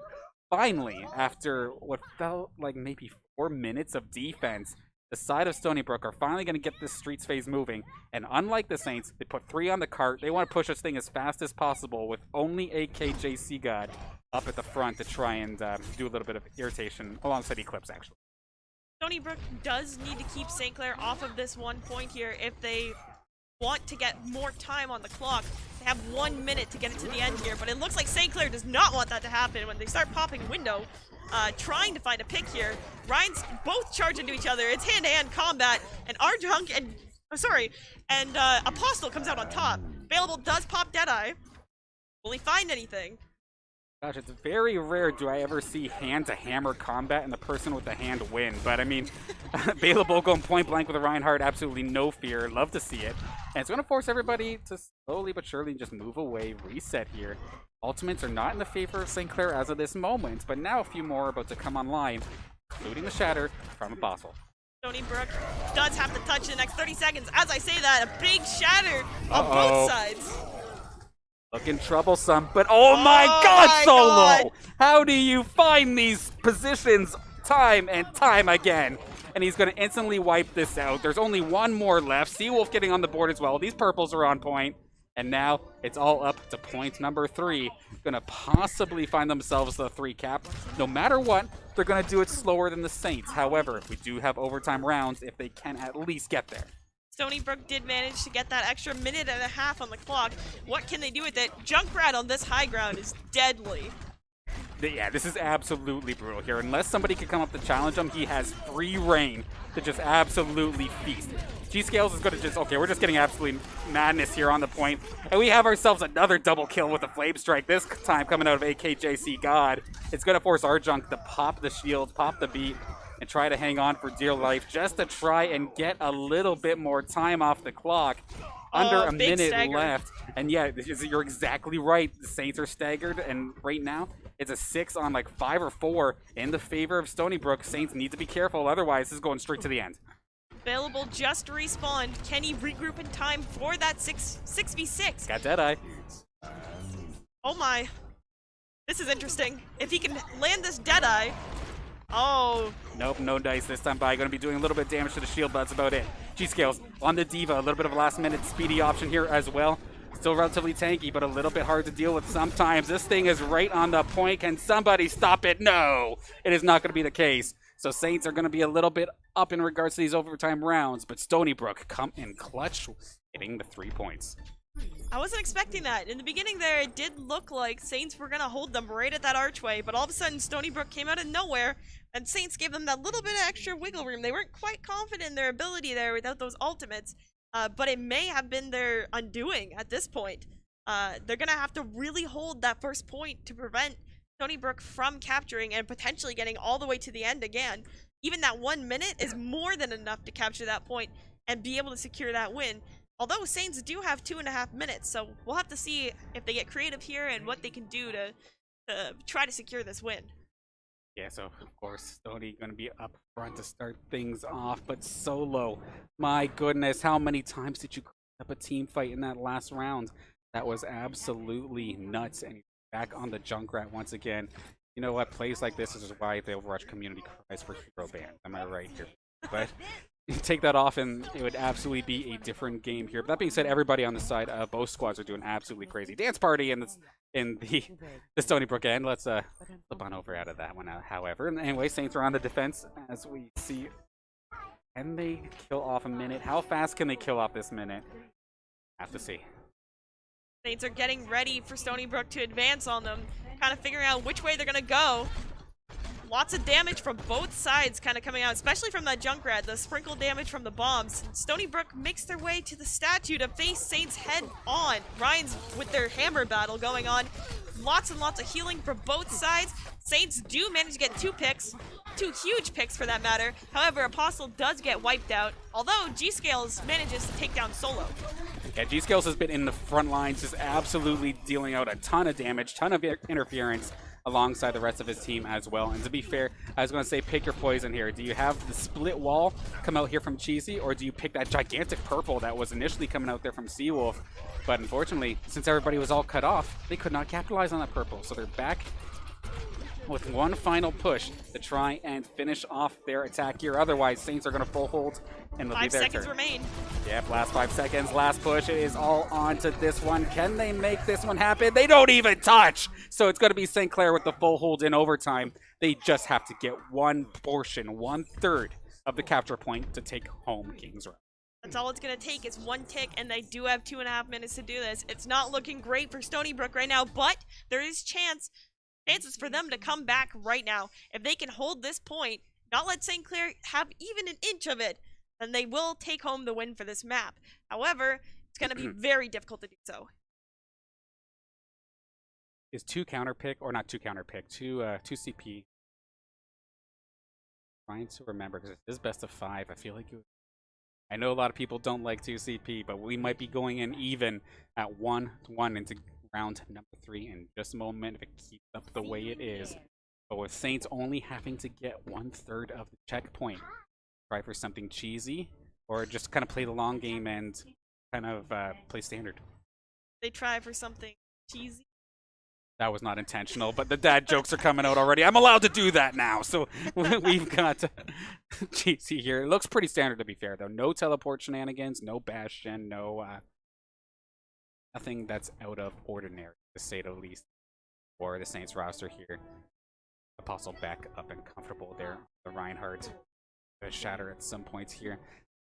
finally, after what felt like maybe 4 minutes of defense, the side of Stonybrook are finally going to get this streets phase moving. And unlike the Saints, they put 3 on the cart. They want to push this thing as fast as possible with only AKJC God up at the front to try and do a little bit of irritation alongside Eclipse, actually. Stonybrook does need to keep St. Clair off of this 1 point here if they want to get more time on the clock. They have 1 minute to get it to the end here, but it looks like St. Clair does not want that to happen when they start popping window. Trying to find a pick here. Ryan's both charge into each other. It's hand-to-hand combat, and Arjunk and Apostle comes out on top. Available does pop Deadeye. Will he find anything? Gosh, it's very rare do I ever see hand-to-hammer combat and the person with the hand win. But I mean, Available going point blank with a Reinhardt, absolutely no fear. Love to see it. And it's going to force everybody to slowly but surely just move away, reset here. Ultimates are not in the favor of St. Clair as of this moment, but now a few more are about to come online, including the shatter from Apostle. Stonybrook does have to touch in the next 30 seconds. As I say that, a big shatter on both sides. Looking troublesome, but oh my God, Solo! God. How do you find these positions time and time again? And he's going to instantly wipe this out. There's only one more left. Seawolf getting on the board as well. These purples are on point. And now it's all up to point number 3. Going to possibly find themselves the 3 cap. No matter what, they're going to do it slower than the Saints. However, we do have overtime rounds if they can at least get there. Stonybrook did manage to get that extra minute and a half on the clock. What can they do with it? Junkrat on this high ground is deadly. Yeah, this is absolutely brutal here. Unless somebody could come up to challenge him, he has free reign to just absolutely feast. G-Scales is going to just, okay, we're just getting absolute madness here on the point. And we have ourselves another double kill with a Flame Strike, this time coming out of AKJC God. It's going to force Arjunk to pop the shield, pop the beat, and try to hang on for dear life just to try and get a little bit more time off the clock. Under a minute left. And yeah, you're exactly right. The Saints are staggered, and right now it's a 6 on like 5 or 4 in the favor of Stonybrook. Saints need to be careful, otherwise this is going straight to the end. Available just respawned. Can he regroup in time for that 6v6? Got Deadeye. Oh my. This is interesting. If he can land this Deadeye. Oh. Nope, no dice this time by. Going to be doing a little bit of damage to the shield, but that's about it. G-Scales on the Diva. A little bit of a last-minute speedy option here as well. Still relatively tanky, but a little bit hard to deal with sometimes. This thing is right on the point. Can somebody stop it? No, it is not going to be the case. So Saints are going to be a little bit up in regards to these overtime rounds, but Stonybrook come in clutch, hitting the 3 points. I wasn't expecting that. In the beginning there, it did look like Saints were going to hold them right at that archway, but all of a sudden Stonybrook came out of nowhere, and Saints gave them that little bit of extra wiggle room. They weren't quite confident in their ability there without those ultimates, but it may have been their undoing at this point. They're going to have to really hold that first point to prevent Stonybrook from capturing and potentially getting all the way to the end again. Even that 1 minute is more than enough to capture that point and be able to secure that win. Although Saints do have 2.5 minutes, so we'll have to see if they get creative here and what they can do to try to secure this win. Yeah, so of course, Stony going to be up front to start things off, but Solo, my goodness, how many times did you clean up a team fight in that last round? That was absolutely nuts, and back on the Junkrat once again. You know what, plays like this is why the Overwatch community cries for hero ban. Am I right here? But take that off and it would absolutely be a different game here. But that being said, everybody on the side of both squads are doing absolutely crazy dance party in the Stonybrook end. Let's flip on over out of that one, however. And anyway, Saints are on the defense as we see. Can they kill off a minute? How fast can they kill off this minute? Have to see. Saints are getting ready for Stonybrook to advance on them, kind of figuring out which way they're going to go. Lots of damage from both sides kind of coming out, especially from that Junkrat, the sprinkle damage from the bombs. Stonybrook makes their way to the statue to face Saints head on. Ryan's with their hammer battle going on. Lots and lots of healing for both sides. Saints do manage to get 2 picks, 2 huge picks for that matter. However, Apostle does get wiped out, although G-Scales manages to take down Solo. Yeah, G-Scales has been in the front lines, just absolutely dealing out a ton of damage, ton of interference alongside the rest of his team as well. And to be fair, I was going to say pick your poison here. Do you have the split wall come out here from Cheesy, or do you pick that gigantic purple that was initially coming out there from Seawolf? But unfortunately, since everybody was all cut off, they could not capitalize on that purple. So they're back with one final push to try and finish off their attack here. Otherwise, Saints are going to full hold and they'll be their 5 seconds turn. remain. Yep, last 5 seconds, last push. It is all on to this one. Can they make this one happen? They don't even touch! So it's going to be St. Clair with the full hold in overtime. They just have to get one portion, 1/3 of the capture point to take home King's Row. That's all it's going to take is 1 tick, and they do have 2.5 minutes to do this. It's not looking great for Stonybrook right now, but there is chances for them to come back right now. If they can hold this point, not let St. Clair have even an inch of it, then they will take home the win for this map. However, it's going to be very difficult to do so. Is 2 counter pick, or not 2 counter pick, 2 CP. Trying to remember, because it is best of 5. I feel like I know a lot of people don't like 2 CP, but we might be going in even at 1-1 into round number 3 in just a moment if it keeps up the way it is. But with Saints only having to get 1/3 of the checkpoint, try for something cheesy, or just kind of play the long game and kind of play standard. They try for something cheesy. That was not intentional, but the dad jokes are coming out already. I'm allowed to do that now. So we've got cheesy here. It looks pretty standard, to be fair, though. No teleport shenanigans, no Bastion, no nothing that's out of ordinary, to say the least, for the Saints roster here. Apostle back up and comfortable there. The Reinhardt gonna shatter at some points here.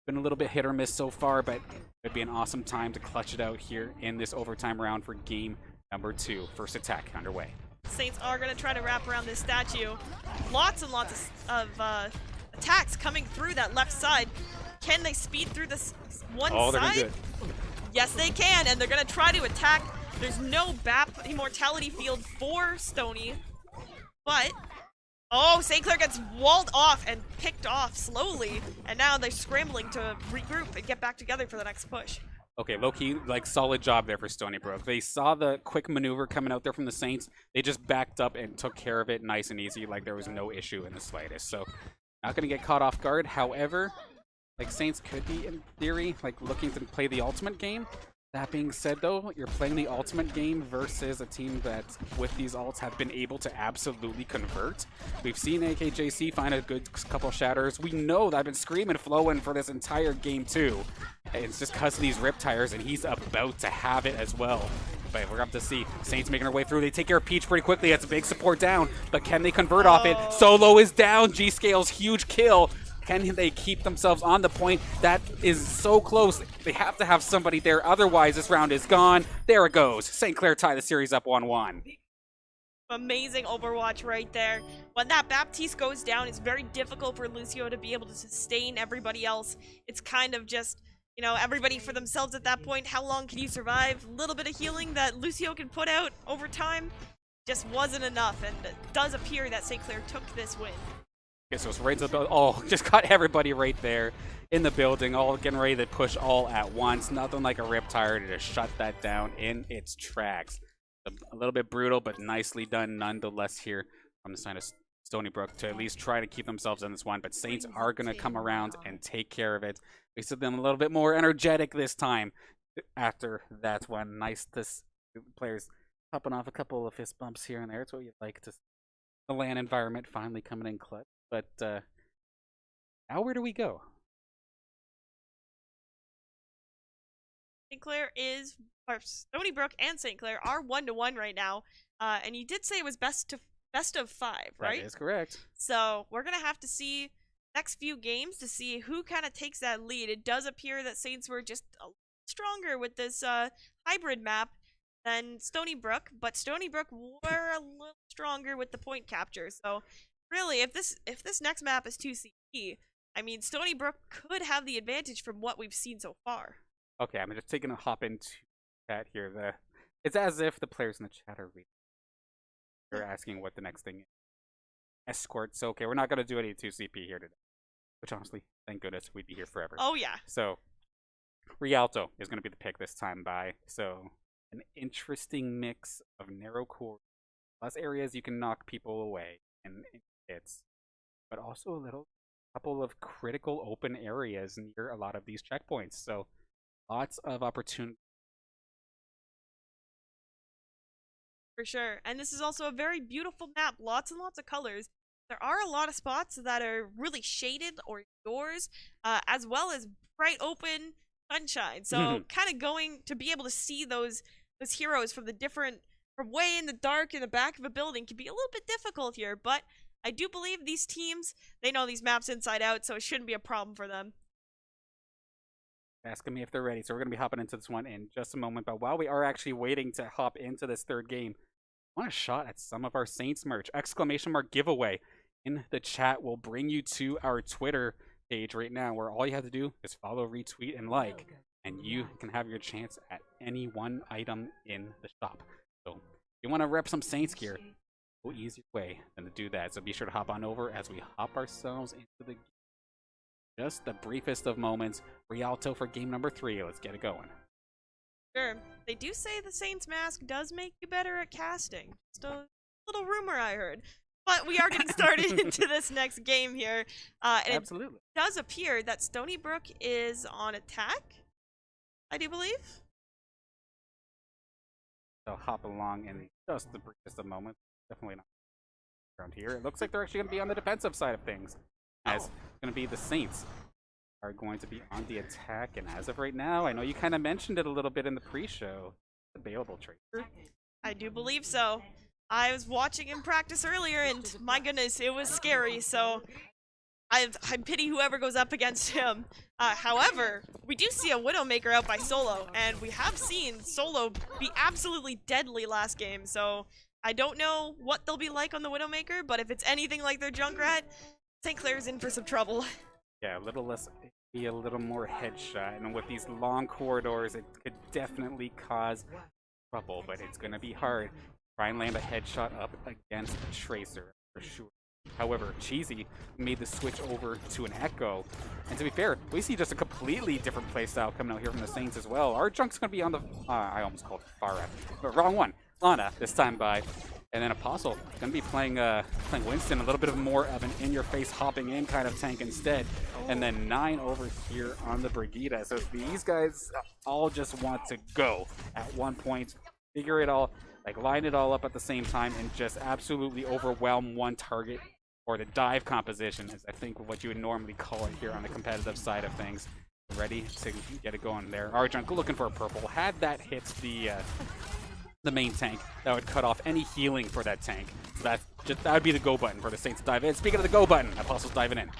Been a little bit hit or miss so far, but it'd be an awesome time to clutch it out here in this overtime round for game number 2. First attack underway. Saints are going to try to wrap around this statue. Lots and lots of attacks coming through that left side. Can they speed through this one side? They're gonna do it. Yes, they can, and they're going to try to attack. There's no BAP immortality field for Stony, but oh, St. Clair gets walled off and picked off slowly, and now they're scrambling to regroup and get back together for the next push. Okay, low-key, like, solid job there for Stonybrook. They saw the quick maneuver coming out there from the Saints. They just backed up and took care of it nice and easy, like there was no issue in the slightest. So, not going to get caught off guard. However, like, Saints could be, in theory, like, looking to play the ultimate game. That being said, though, you're playing the ultimate game versus a team that, with these ults, have been able to absolutely convert. We've seen AKJC find a good couple shatters. We know that I've been screaming flowing for this entire game, too. It's just because of these rip tires, and he's about to have it as well. But we're up to see Saints making their way through. They take care of Peach pretty quickly. That's a big support down, but can they convert off it? Solo is down. G-Scale's huge kill. Can they keep themselves on the point? That is so close. They have to have somebody there. Otherwise, this round is gone. There it goes. St. Clair tie the series up 1-1. Amazing Overwatch right there. When that Baptiste goes down, it's very difficult for Lucio to be able to sustain everybody else. It's kind of just, you know, everybody for themselves at that point. How long can you survive? A little bit of healing that Lucio can put out over time just wasn't enough, and it does appear that St. Clair took this win. Okay, so it's right to the building. Oh, just got everybody right there in the building, all getting ready to push all at once. Nothing like a Riptire to just shut that down in its tracks. A little bit brutal, but nicely done nonetheless here from the side of Stonybrook to at least try to keep themselves in this one. But Saints are going to come around and take care of it. We see them a little bit more energetic this time after that one. Nice, this players popping off a couple of fist bumps here and there. It's what you'd like to see. The LAN environment finally coming in clutch. But now where do we go? St. Clair is, or Stonybrook and St. Clair are 1-1 right now, and you did say it was best of 5, right? That is correct. So we're gonna have to see next few games to see who kind of takes that lead. It does appear that Saints were just a little stronger with this hybrid map than Stonybrook, but Stonybrook were a little stronger with the point capture. So really, if this next map is 2CP, I mean, Stonybrook could have the advantage from what we've seen so far. Okay, I'm just taking a hop into chat here. It's as if the players in the chat are reading. They're asking what the next thing is. Escorts. Okay, we're not going to do any 2CP here today. Which honestly, thank goodness, we'd be here forever. Oh yeah. So, Rialto is going to be the pick this time by. So, an interesting mix of narrow core, less areas you can knock people away and hits, but also a couple of critical open areas near a lot of these checkpoints. So, lots of opportunity. For sure. And this is also a very beautiful map. Lots and lots of colors. There are a lot of spots that are really shaded or doors, as well as bright open sunshine. So kind of going to be able to see those heroes from way in the dark in the back of a building can be a little bit difficult here. But I do believe these teams, they know these maps inside out, so it shouldn't be a problem for them. Asking me if they're ready. So we're going to be hopping into this one in just a moment. But while we are actually waiting to hop into this third game, I want a shot at some of our Saints merch. Exclamation mark giveaway in the chat will bring you to our Twitter page right now, where all you have to do is follow, retweet, and like, and you can have your chance at any one item in the shop. So if you want to rep some Saints gear, no easier way than to do that. So be sure to hop on over as we hop ourselves into the just the briefest of moments. Rialto for game number 3. Let's get it going. Sure. They do say the Saints mask does make you better at casting. Just a little rumor I heard. But we are getting started into this next game here. And Absolutely. It does appear that Stonybrook is on attack, I do believe. They'll hop along in just the briefest of moments. Definitely not around here. It looks like they're actually going to be on the defensive side of things. As it's going to be the Saints are going to be on the attack. And as of right now, I know you kind of mentioned it a little bit in the pre-show. Available Tracer. I do believe so. I was watching him practice earlier, and my goodness, it was scary. So I pity whoever goes up against him. However, we do see a Widowmaker out by Solo, and we have seen Solo be absolutely deadly last game. So I don't know what they'll be like on the Widowmaker, but if it's anything like their Junkrat, St. Clair's in for some trouble. Yeah, a little less, be a little more headshot. And with these long corridors, it could definitely cause trouble, but it's going to be hard. Try and land a headshot up against a Tracer, for sure. However, Cheesy made the switch over to an Echo. And to be fair, we see just a completely different playstyle coming out here from the Saints as well. Our Junk's going to be on the, I almost called it far right, but wrong one. Lana this time by. And then Apostle going to be playing Winston, a little bit of more of an in-your-face hopping in kind of tank instead. And then 9 over here on the Brigida. So these guys all just want to go at one point, figure it all, like line it all up at the same time and just absolutely overwhelm one target, or the dive composition is I think what you would normally call it here on the competitive side of things. Ready to get it going there. Arjunk looking for a purple. Had that hit the main tank, that would cut off any healing for that tank. So that would be the go button for the Saints to dive in. Speaking of the go button, Apostle's diving in.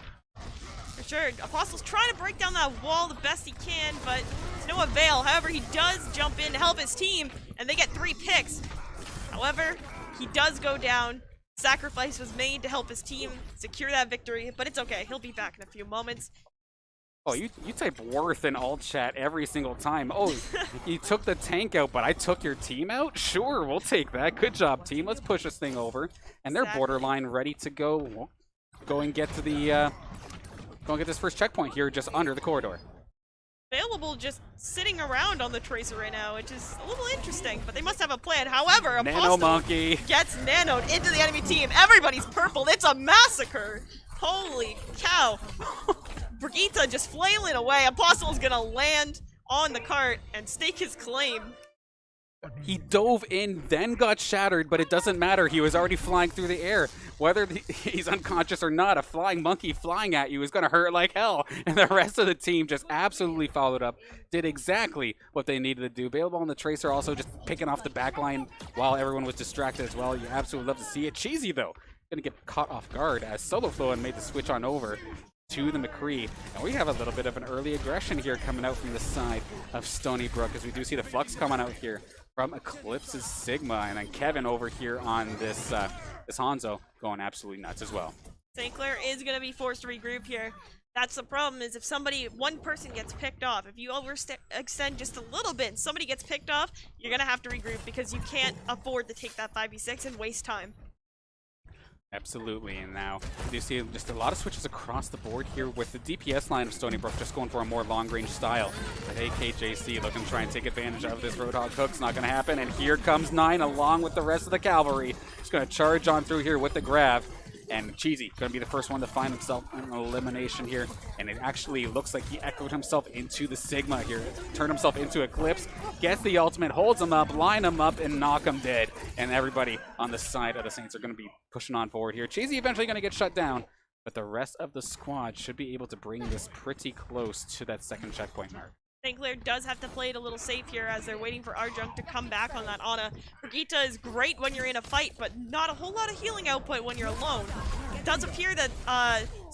For sure. Apostle's trying to break down that wall the best he can, but to no avail. However, he does jump in to help his team, and they get 3 picks. However, he does go down. Sacrifice was made to help his team secure that victory, but it's okay. He'll be back in a few moments. Oh, you type worth in alt chat every single time. Oh, you took the tank out, but I took your team out? Sure, we'll take that. Good job, team. Let's push this thing over. And they're borderline ready to go. Go and get to the go and get this first checkpoint here just under the corridor. Available just sitting around on the Tracer right now, which is a little interesting, but they must have a plan. However, Apostle Monkey gets nanoed into the enemy team. Everybody's purple. It's a massacre. Holy cow. Brigitte just flailing away. Apostle's gonna land on the cart and stake his claim. He dove in, then got shattered, but it doesn't matter. He was already flying through the air. Whether he's unconscious or not, a flying monkey flying at you is going to hurt like hell. And the rest of the team just absolutely followed up, did exactly what they needed to do. Bailball and the Tracer also just picking off the backline while everyone was distracted as well. You absolutely love to see it. Cheesy, though, going to get caught off guard as Solo Flow made the switch on over to the McCree. And we have a little bit of an early aggression here coming out from the side of Stonybrook, as we do see the Flux coming out here from Eclipse's Sigma, and then Kevin over here on this this Hanzo going absolutely nuts as well. St. Clair is going to be forced to regroup here. That's the problem, is if one person gets picked off, if you overextend just a little bit and somebody gets picked off, you're going to have to regroup because you can't afford to take that 5v6 and waste time. Absolutely, and now you see just a lot of switches across the board here with the DPS line of Stonybrook just going for a more long-range style. But AKJC looking to try and take advantage of this Roadhog hook's not going to happen, and here comes 9 along with the rest of the cavalry. He's going to charge on through here with the grab. And Cheesy going to be the first one to find himself an elimination here. And it actually looks like he echoed himself into the Sigma here. Turned himself into Eclipse. Gets the ultimate, holds him up, line him up, and knock him dead. And everybody on the side of the Saints are going to be pushing on forward here. Cheesy eventually going to get shut down. But the rest of the squad should be able to bring this pretty close to that second checkpoint mark. St. Clair does have to play it a little safe here as they're waiting for Arjunk to come back on that Ana. Brigitte is great when you're in a fight, but not a whole lot of healing output when you're alone. It does appear that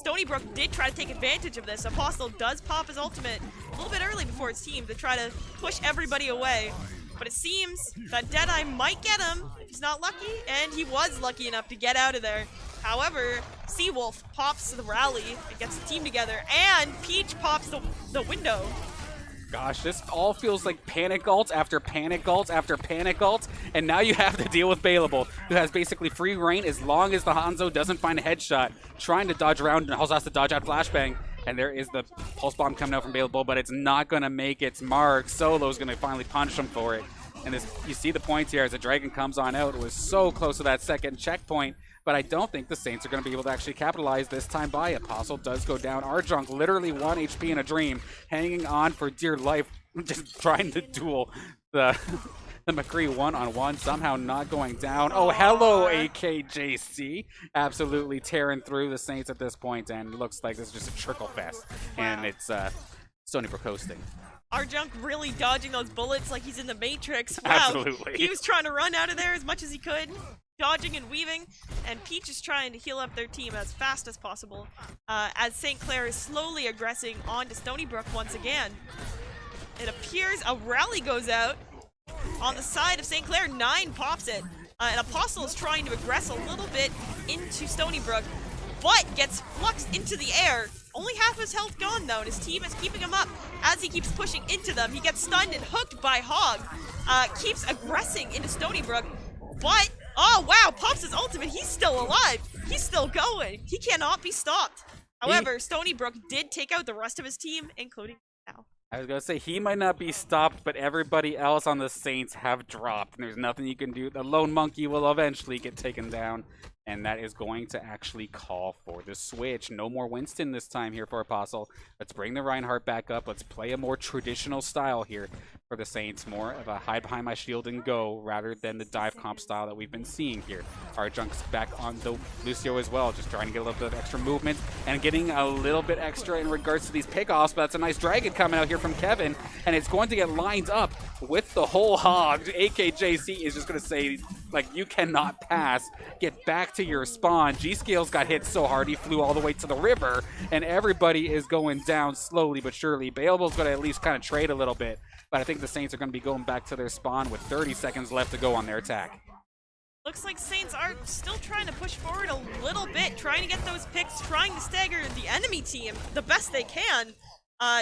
Stonybrook did try to take advantage of this. Apostle does pop his ultimate a little bit early before his team to try to push everybody away. But it seems that Deadeye might get him if he's not lucky, and he was lucky enough to get out of there. However, Seawolf pops the rally and gets the team together, and Peach pops the window. Gosh, this all feels like panic ults after panic ults after panic ults, and now you have to deal with Bailable, who has basically free reign as long as the Hanzo doesn't find a headshot, trying to dodge around, and also has to dodge out Flashbang. And there is the Pulse Bomb coming out from Bailable, but it's not going to make its mark. Solo's going to finally punish him for it. And this, you see the points here as the Dragon comes on out. It was so close to that second checkpoint, but I don't think the Saints are going to be able to actually capitalize this time by. Apostle does go down. Arjunk literally 1 HP in a dream, hanging on for dear life, just trying to duel the McCree one-on-one, somehow not going down. Oh, hello, AKJC. Absolutely tearing through the Saints at this point, and it looks like this is just a trickle fest. And it's Stonybrook hosting. Arjunk really dodging those bullets like he's in the Matrix. Wow. Absolutely. He was trying to run out of there as much as he could, dodging and weaving, and Peach is trying to heal up their team as fast as possible as St. Clair is slowly aggressing onto Stonybrook once again. It appears a rally goes out on the side of St. Clair. 9 pops it, and Apostle is trying to aggress a little bit into Stonybrook, but gets fluxed into the air. Only half his health gone, though, and his team is keeping him up as he keeps pushing into them. He gets stunned and hooked by Hog. Keeps aggressing into Stonybrook, but, oh, wow, pops his ultimate. He's still alive. He's still going. He cannot be stopped. However, Stonybrook did take out the rest of his team, including now. I was going to say, he might not be stopped, but everybody else on the Saints have dropped, and there's nothing you can do. The Lone Monkey will eventually get taken down, and that is going to actually call for the switch. No more Winston this time here for Apostle. Let's bring the Reinhardt back up. Let's play a more traditional style here for the Saints. More of a hide behind my shield and go rather than the dive comp style that we've been seeing here. Arjunk's back on the Lucio as well, just trying to get a little bit of extra movement and getting a little bit extra in regards to these pickoffs, but that's a nice Dragon coming out here from Kevin, and it's going to get lined up with the whole Hog. AKJC is just going to say, Like, you cannot pass, get back to your spawn. G-Scales got hit so hard he flew all the way to the river, and everybody is going down slowly but surely. Bayable's going to at least kind of trade a little bit, but I think the Saints are going to be going back to their spawn with 30 seconds left to go on their attack. Looks like Saints are still trying to push forward a little bit, trying to get those picks, trying to stagger the enemy team the best they can.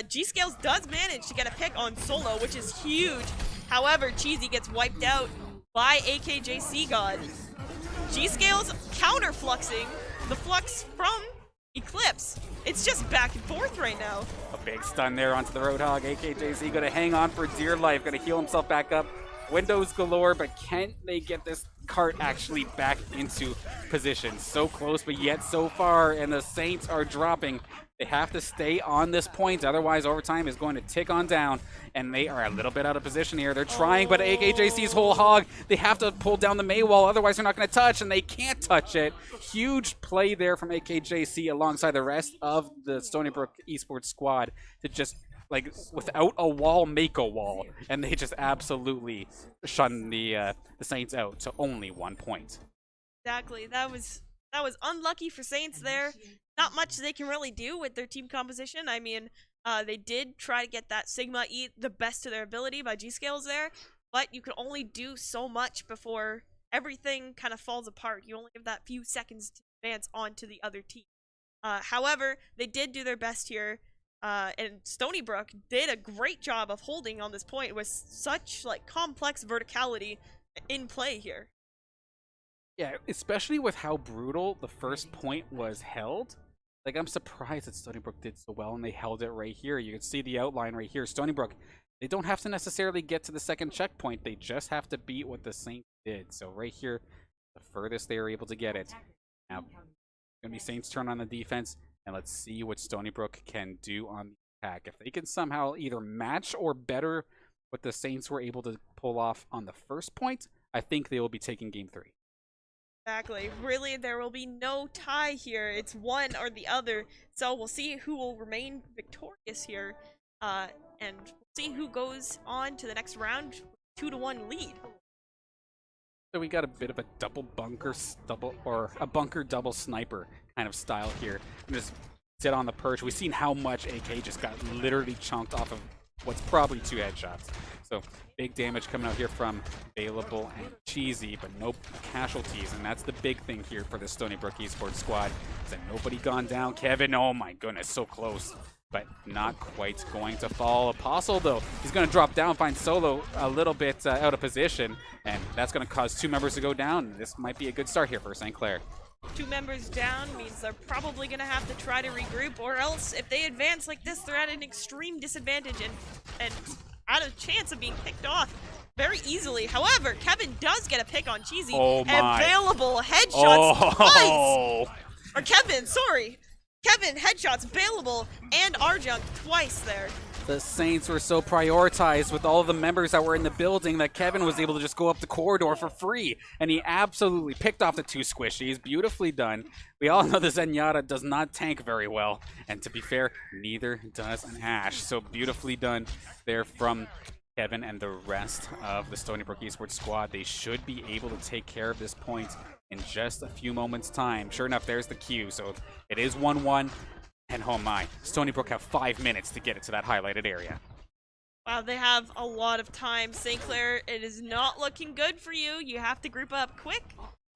G-Scales does manage to get a pick on Solo, which is huge. However, Cheesy gets wiped out by AKJC God. G-Scales counter-fluxing the flux from Eclipse. It's just back and forth right now. A big stun there onto the Roadhog. AKJC going to hang on for dear life, going to heal himself back up. Windows galore, but can they get this cart actually back into position? So close, but yet so far, and the Saints are dropping. They have to stay on this point, otherwise overtime is going to tick on down, and they are a little bit out of position here. They're trying, but AKJC's whole hog, they have to pull down the May wall, otherwise they're not going to touch, and they can't touch it. Huge play there from AKJC alongside the rest of the Stonybrook Esports squad to just, like, without a wall, make a wall, and they just absolutely shun the Saints out to only 1 point. Exactly. That was unlucky for Saints there. Not much they can really do with their team composition. I mean, they did try to get that Sigma eat the best of their ability by G-Scales there, but you can only do so much before everything kind of falls apart. You only have that few seconds to advance onto the other team. However, they did do their best here. And Stonybrook did a great job of holding on this point with such, like, complex verticality in play here. Yeah, especially with how brutal the first point was held. Like, I'm surprised that Stonybrook did so well, and they held it right here. You can see the outline right here. Stonybrook, they don't have to necessarily get to the second checkpoint. They just have to beat what the Saints did. So right here, the furthest they were able to get it. Now, it's going to be Saints' turn on the defense. And let's see what Stonybrook can do on the attack. If they can somehow either match or better what the Saints were able to pull off on the first point, I think they will be taking game 3. Exactly. Really, there will be no tie here. It's one or the other. So we'll see who will remain victorious here. And we'll see who goes on to the next round. 2-1 lead. So we got a bit of a double bunker double sniper kind of style here. And just sit on the perch. We've seen how much AK just got literally chunked off of what's probably 2 headshots. So big damage coming out here from Available and Cheesy, but no casualties. And that's the big thing here for the Stonybrook Esports squad. Is that nobody gone down. Kevin, oh my goodness, so close. But not quite going to fall. Apostle, though, he's going to drop down, find Solo a little bit out of position, and that's going to cause 2 members to go down. This might be a good start here for St. Clair. 2 members down means they're probably going to have to try to regroup, or else if they advance like this, they're at an extreme disadvantage and out of chance of being picked off very easily. However, Kevin does get a pick on Cheesy. Oh my. Available headshots twice! Oh. Or Kevin, sorry. Kevin, headshots, Available, and Arjunk twice there. The Saints were so prioritized with all of the members that were in the building that Kevin was able to just go up the corridor for free. And he absolutely picked off the 2 squishies. Beautifully done. We all know the Zenyatta does not tank very well. And to be fair, neither does an Ashe. So beautifully done there from Kevin and the rest of the Stonybrook Esports squad. They should be able to take care of this point in just a few moments' time. Sure enough, there's the cue. So it is 1-1. And oh my, Stonybrook have 5 minutes to get it to that highlighted area. Wow, they have a lot of time. St. Clair, it is not looking good for you. You have to group up quick,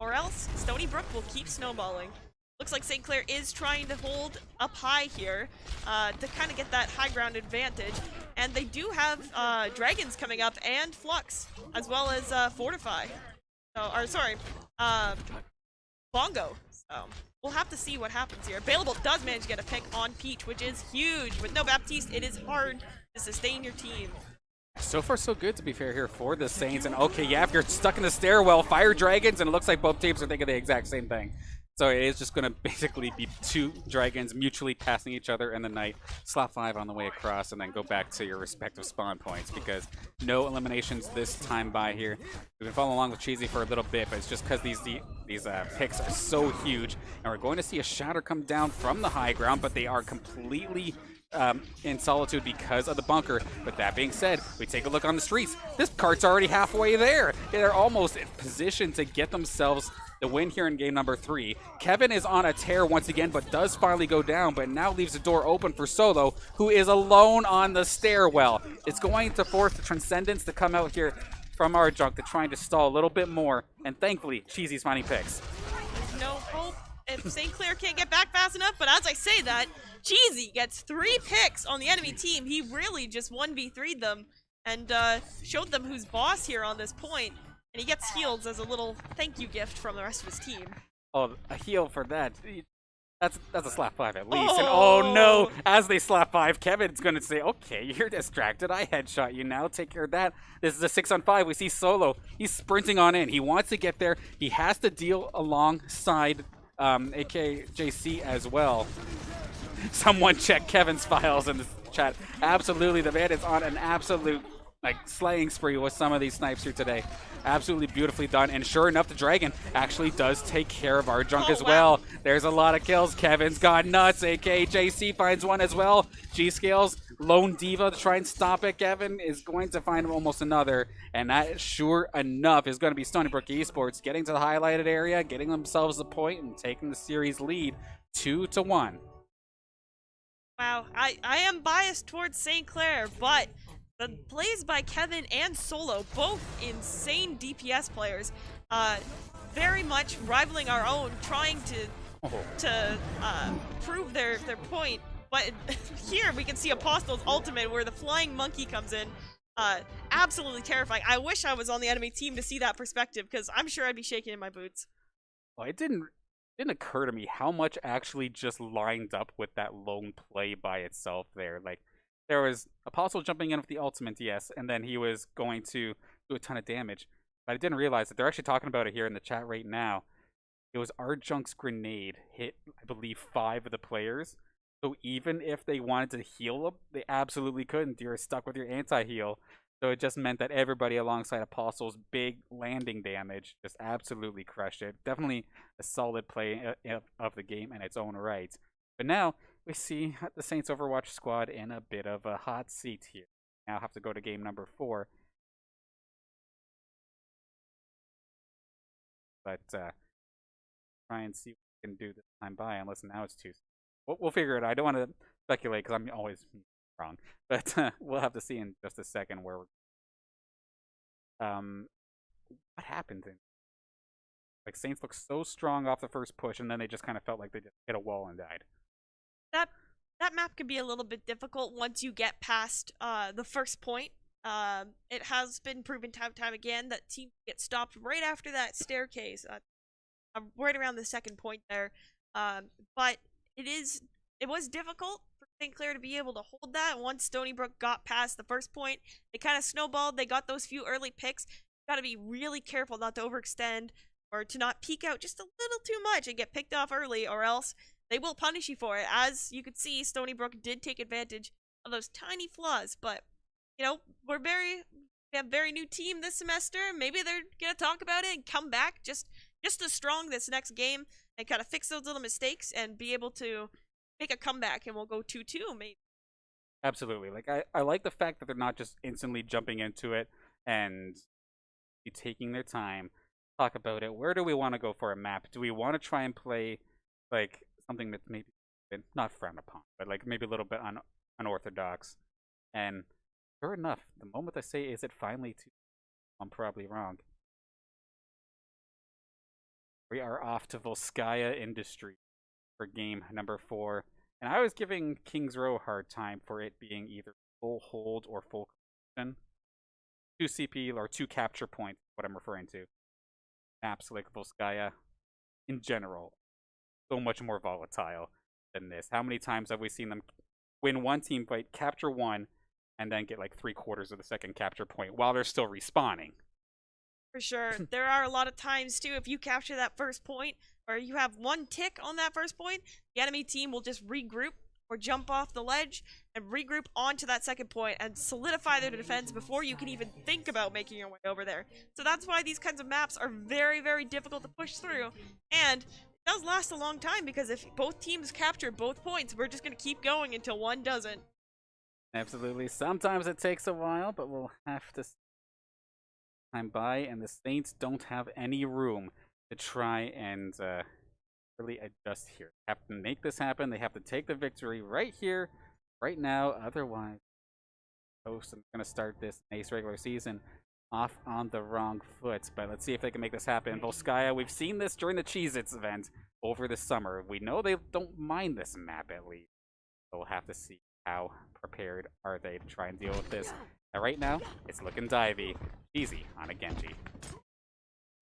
or else Stonybrook will keep snowballing. Looks like St. Clair is trying to hold up high here to kind of get that high ground advantage. And they do have Dragons coming up and Flux, as well as Fortify. Bongo. So we'll have to see what happens here. Available does manage to get a pick on Peach, which is huge. With no Baptiste, it is hard to sustain your team. So far, so good, to be fair, here for the Saints. And okay, yeah, if you're stuck in the stairwell, fire Dragons, and it looks like both teams are thinking the exact same thing. So it is just going to basically be 2 Dragons mutually passing each other in the night, slap 5 on the way across, and then go back to your respective spawn points, because no eliminations this time by here. We've been following along with Cheesy for a little bit, but it's just because these picks are so huge. And we're going to see a shatter come down from the high ground, but they are completely in solitude because of the bunker. But that being said, we take a look on the streets. This cart's already halfway there. They're almost in position to get themselves the win here in game number 3. Kevin is on a tear once again, but does finally go down, but now leaves the door open for Solo, who is alone on the stairwell. It's going to force the Transcendence to come out here from our junk to trying to stall a little bit more, and thankfully, Cheesy's finding picks. There's no hope if St. Clair can't get back fast enough, but as I say that, Cheesy gets 3 picks on the enemy team. He really just 1v3'd them and showed them who's boss here on this point. And he gets heals as a little thank you gift from the rest of his team. Oh, a heal for that. That's a slap 5 at least. And oh no, as they slap 5, Kevin's going to say, okay, you're distracted. I headshot you now. Take care of that. This is a 6-on-5. We see Solo. He's sprinting on in. He wants to get there. He has to deal alongside AKJC as well. Someone check Kevin's files in the chat. Absolutely, the man is on an absolute slaying spree with some of these snipes here today. Absolutely beautifully done, and sure enough, the Dragon actually does take care of our junk as well. There's a lot of kills. Kevin's gone nuts. AKJC finds one as well. G-Scales, Lone Diva to try and stop it. Kevin is going to find almost another, and that, sure enough, is going to be Stonybrook Esports getting to the highlighted area, getting themselves the point, and taking the series lead 2-1. Wow, I am biased towards St. Clair, but the plays by Kevin and Solo, both insane DPS players, very much rivaling our own, trying to prove their point. But here we can see Apostle's ultimate where the flying monkey comes in. Absolutely terrifying. I wish I was on the enemy team to see that perspective, because I'm sure I'd be shaking in my boots. Well, it didn't occur to me how much actually just lined up with that lone play by itself there. Like, there was Apostle jumping in with the ultimate, yes, and then he was going to do a ton of damage. But I didn't realize that they're actually talking about it here in the chat right now. It was our junk's grenade hit, I believe, 5 of the players. So even if they wanted to heal them, they absolutely couldn't. You're stuck with your anti-heal. So it just meant that everybody alongside Apostle's big landing damage just absolutely crushed it. Definitely a solid play of the game in its own right. But now we see the Saints Overwatch squad in a bit of a hot seat here. Now have to go to game number 4. But try and see what we can do this time by, unless now it's too soon. We'll figure it out. I don't want to speculate because I'm always wrong. But we'll have to see in just a second where we're... what happened then? Like, Saints looked so strong off the first push, and then they just kind of felt like they just hit a wall and died. That map could be a little bit difficult once you get past the first point. It has been proven time and time again that teams get stopped right after that staircase, right around the second point there. But it was difficult for St. Clair to be able to hold that. Once Stonybrook got past the first point, they kind of snowballed. They got those few early picks. Got to be really careful not to overextend or to not peek out just a little too much and get picked off early, or else they will punish you for it. As you could see, Stonybrook did take advantage of those tiny flaws, but you know, we have a very new team this semester. Maybe they're gonna talk about it and come back just as strong this next game and kind of fix those little mistakes and be able to make a comeback, and we'll go 2-2 maybe. Absolutely. Like, I like the fact that they're not just instantly jumping into it and taking their time, talk about it. Where do we want to go for a map? Do we want to try and play like something that's maybe not frowned upon, but like maybe a little bit unorthodox? And sure enough, the moment I say, is it finally 2, I'm probably wrong. We are off to Volskaya Industry for game number 4. And I was giving Kings Row a hard time for it being either full hold or full completion. 2 CP or 2 capture points, what I'm referring to. Maps like Volskaya, in general, so much more volatile than this. How many times have we seen them win one team fight, capture 1, and then get like 3/4 of the second capture point while they're still respawning? For sure. There are a lot of times, too, if you capture that first point, or you have 1 tick on that first point, the enemy team will just regroup or jump off the ledge and regroup onto that second point and solidify their defense before you can even think about making your way over there. So that's why these kinds of maps are very, very difficult to push through. And it does last a long time, because if both teams capture both points, we're just going to keep going until one doesn't. Absolutely. Sometimes it takes a while, but we'll have to time by, and the Saints don't have any room to try and really adjust here. They have to make this happen. They have to take the victory right here, right now. Otherwise, host is going to start this NACE regular season off on the wrong foot. But let's see if they can make this happen. Volskaya, we've seen this during the Cheez-Its event over the summer. We know they don't mind this map at least. So we'll have to see how prepared are they to try and deal with this. And right now, it's looking divey. Easy on a Genji.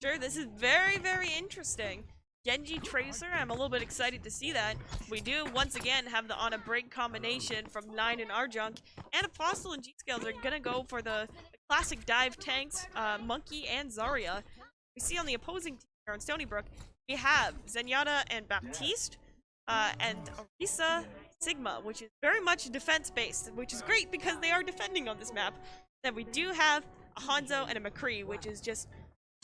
Sure, this is very, very interesting. Genji Tracer, I'm a little bit excited to see that. We do, once again, have the on a break combination from 9 and Arjunk, and Apostle and G-Scales are gonna go for the classic dive tanks, Monkey and Zarya. We see on the opposing team here on Stonybrook, we have Zenyatta and Baptiste, and Orisa Sigma, which is very much defense-based, which is great because they are defending on this map. Then we do have a Hanzo and a McCree, which is just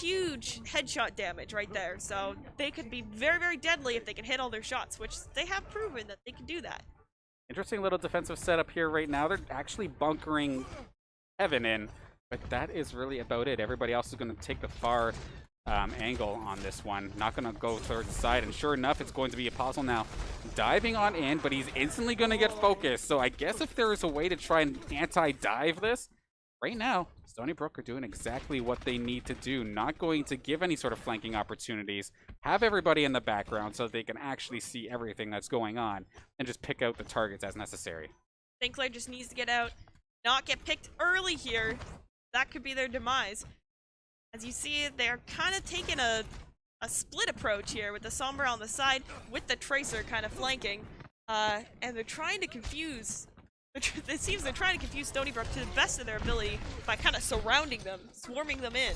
huge headshot damage right there. So they could be very, very deadly if they can hit all their shots, which they have proven that they can do that. Interesting little defensive setup here right now. They're actually bunkering Heaven in, but that is really about it. Everybody else is going to take the far angle on this one. Not going to go towards the side, and sure enough, it's going to be Apostle now diving on in, but he's instantly going to get focused. So I guess if there is a way to try and anti-dive this, right now, Stonybrook are doing exactly what they need to do. Not going to give any sort of flanking opportunities. Have everybody in the background so that they can actually see everything that's going on and just pick out the targets as necessary. I think Clair just needs to get out, not get picked early here. That could be their demise. As you see, they're kind of taking a split approach here with the Sombra on the side, with the Tracer kind of flanking. And they're trying to confuse... It seems they're trying to confuse Stonybrook to the best of their ability by kind of surrounding them, swarming them in.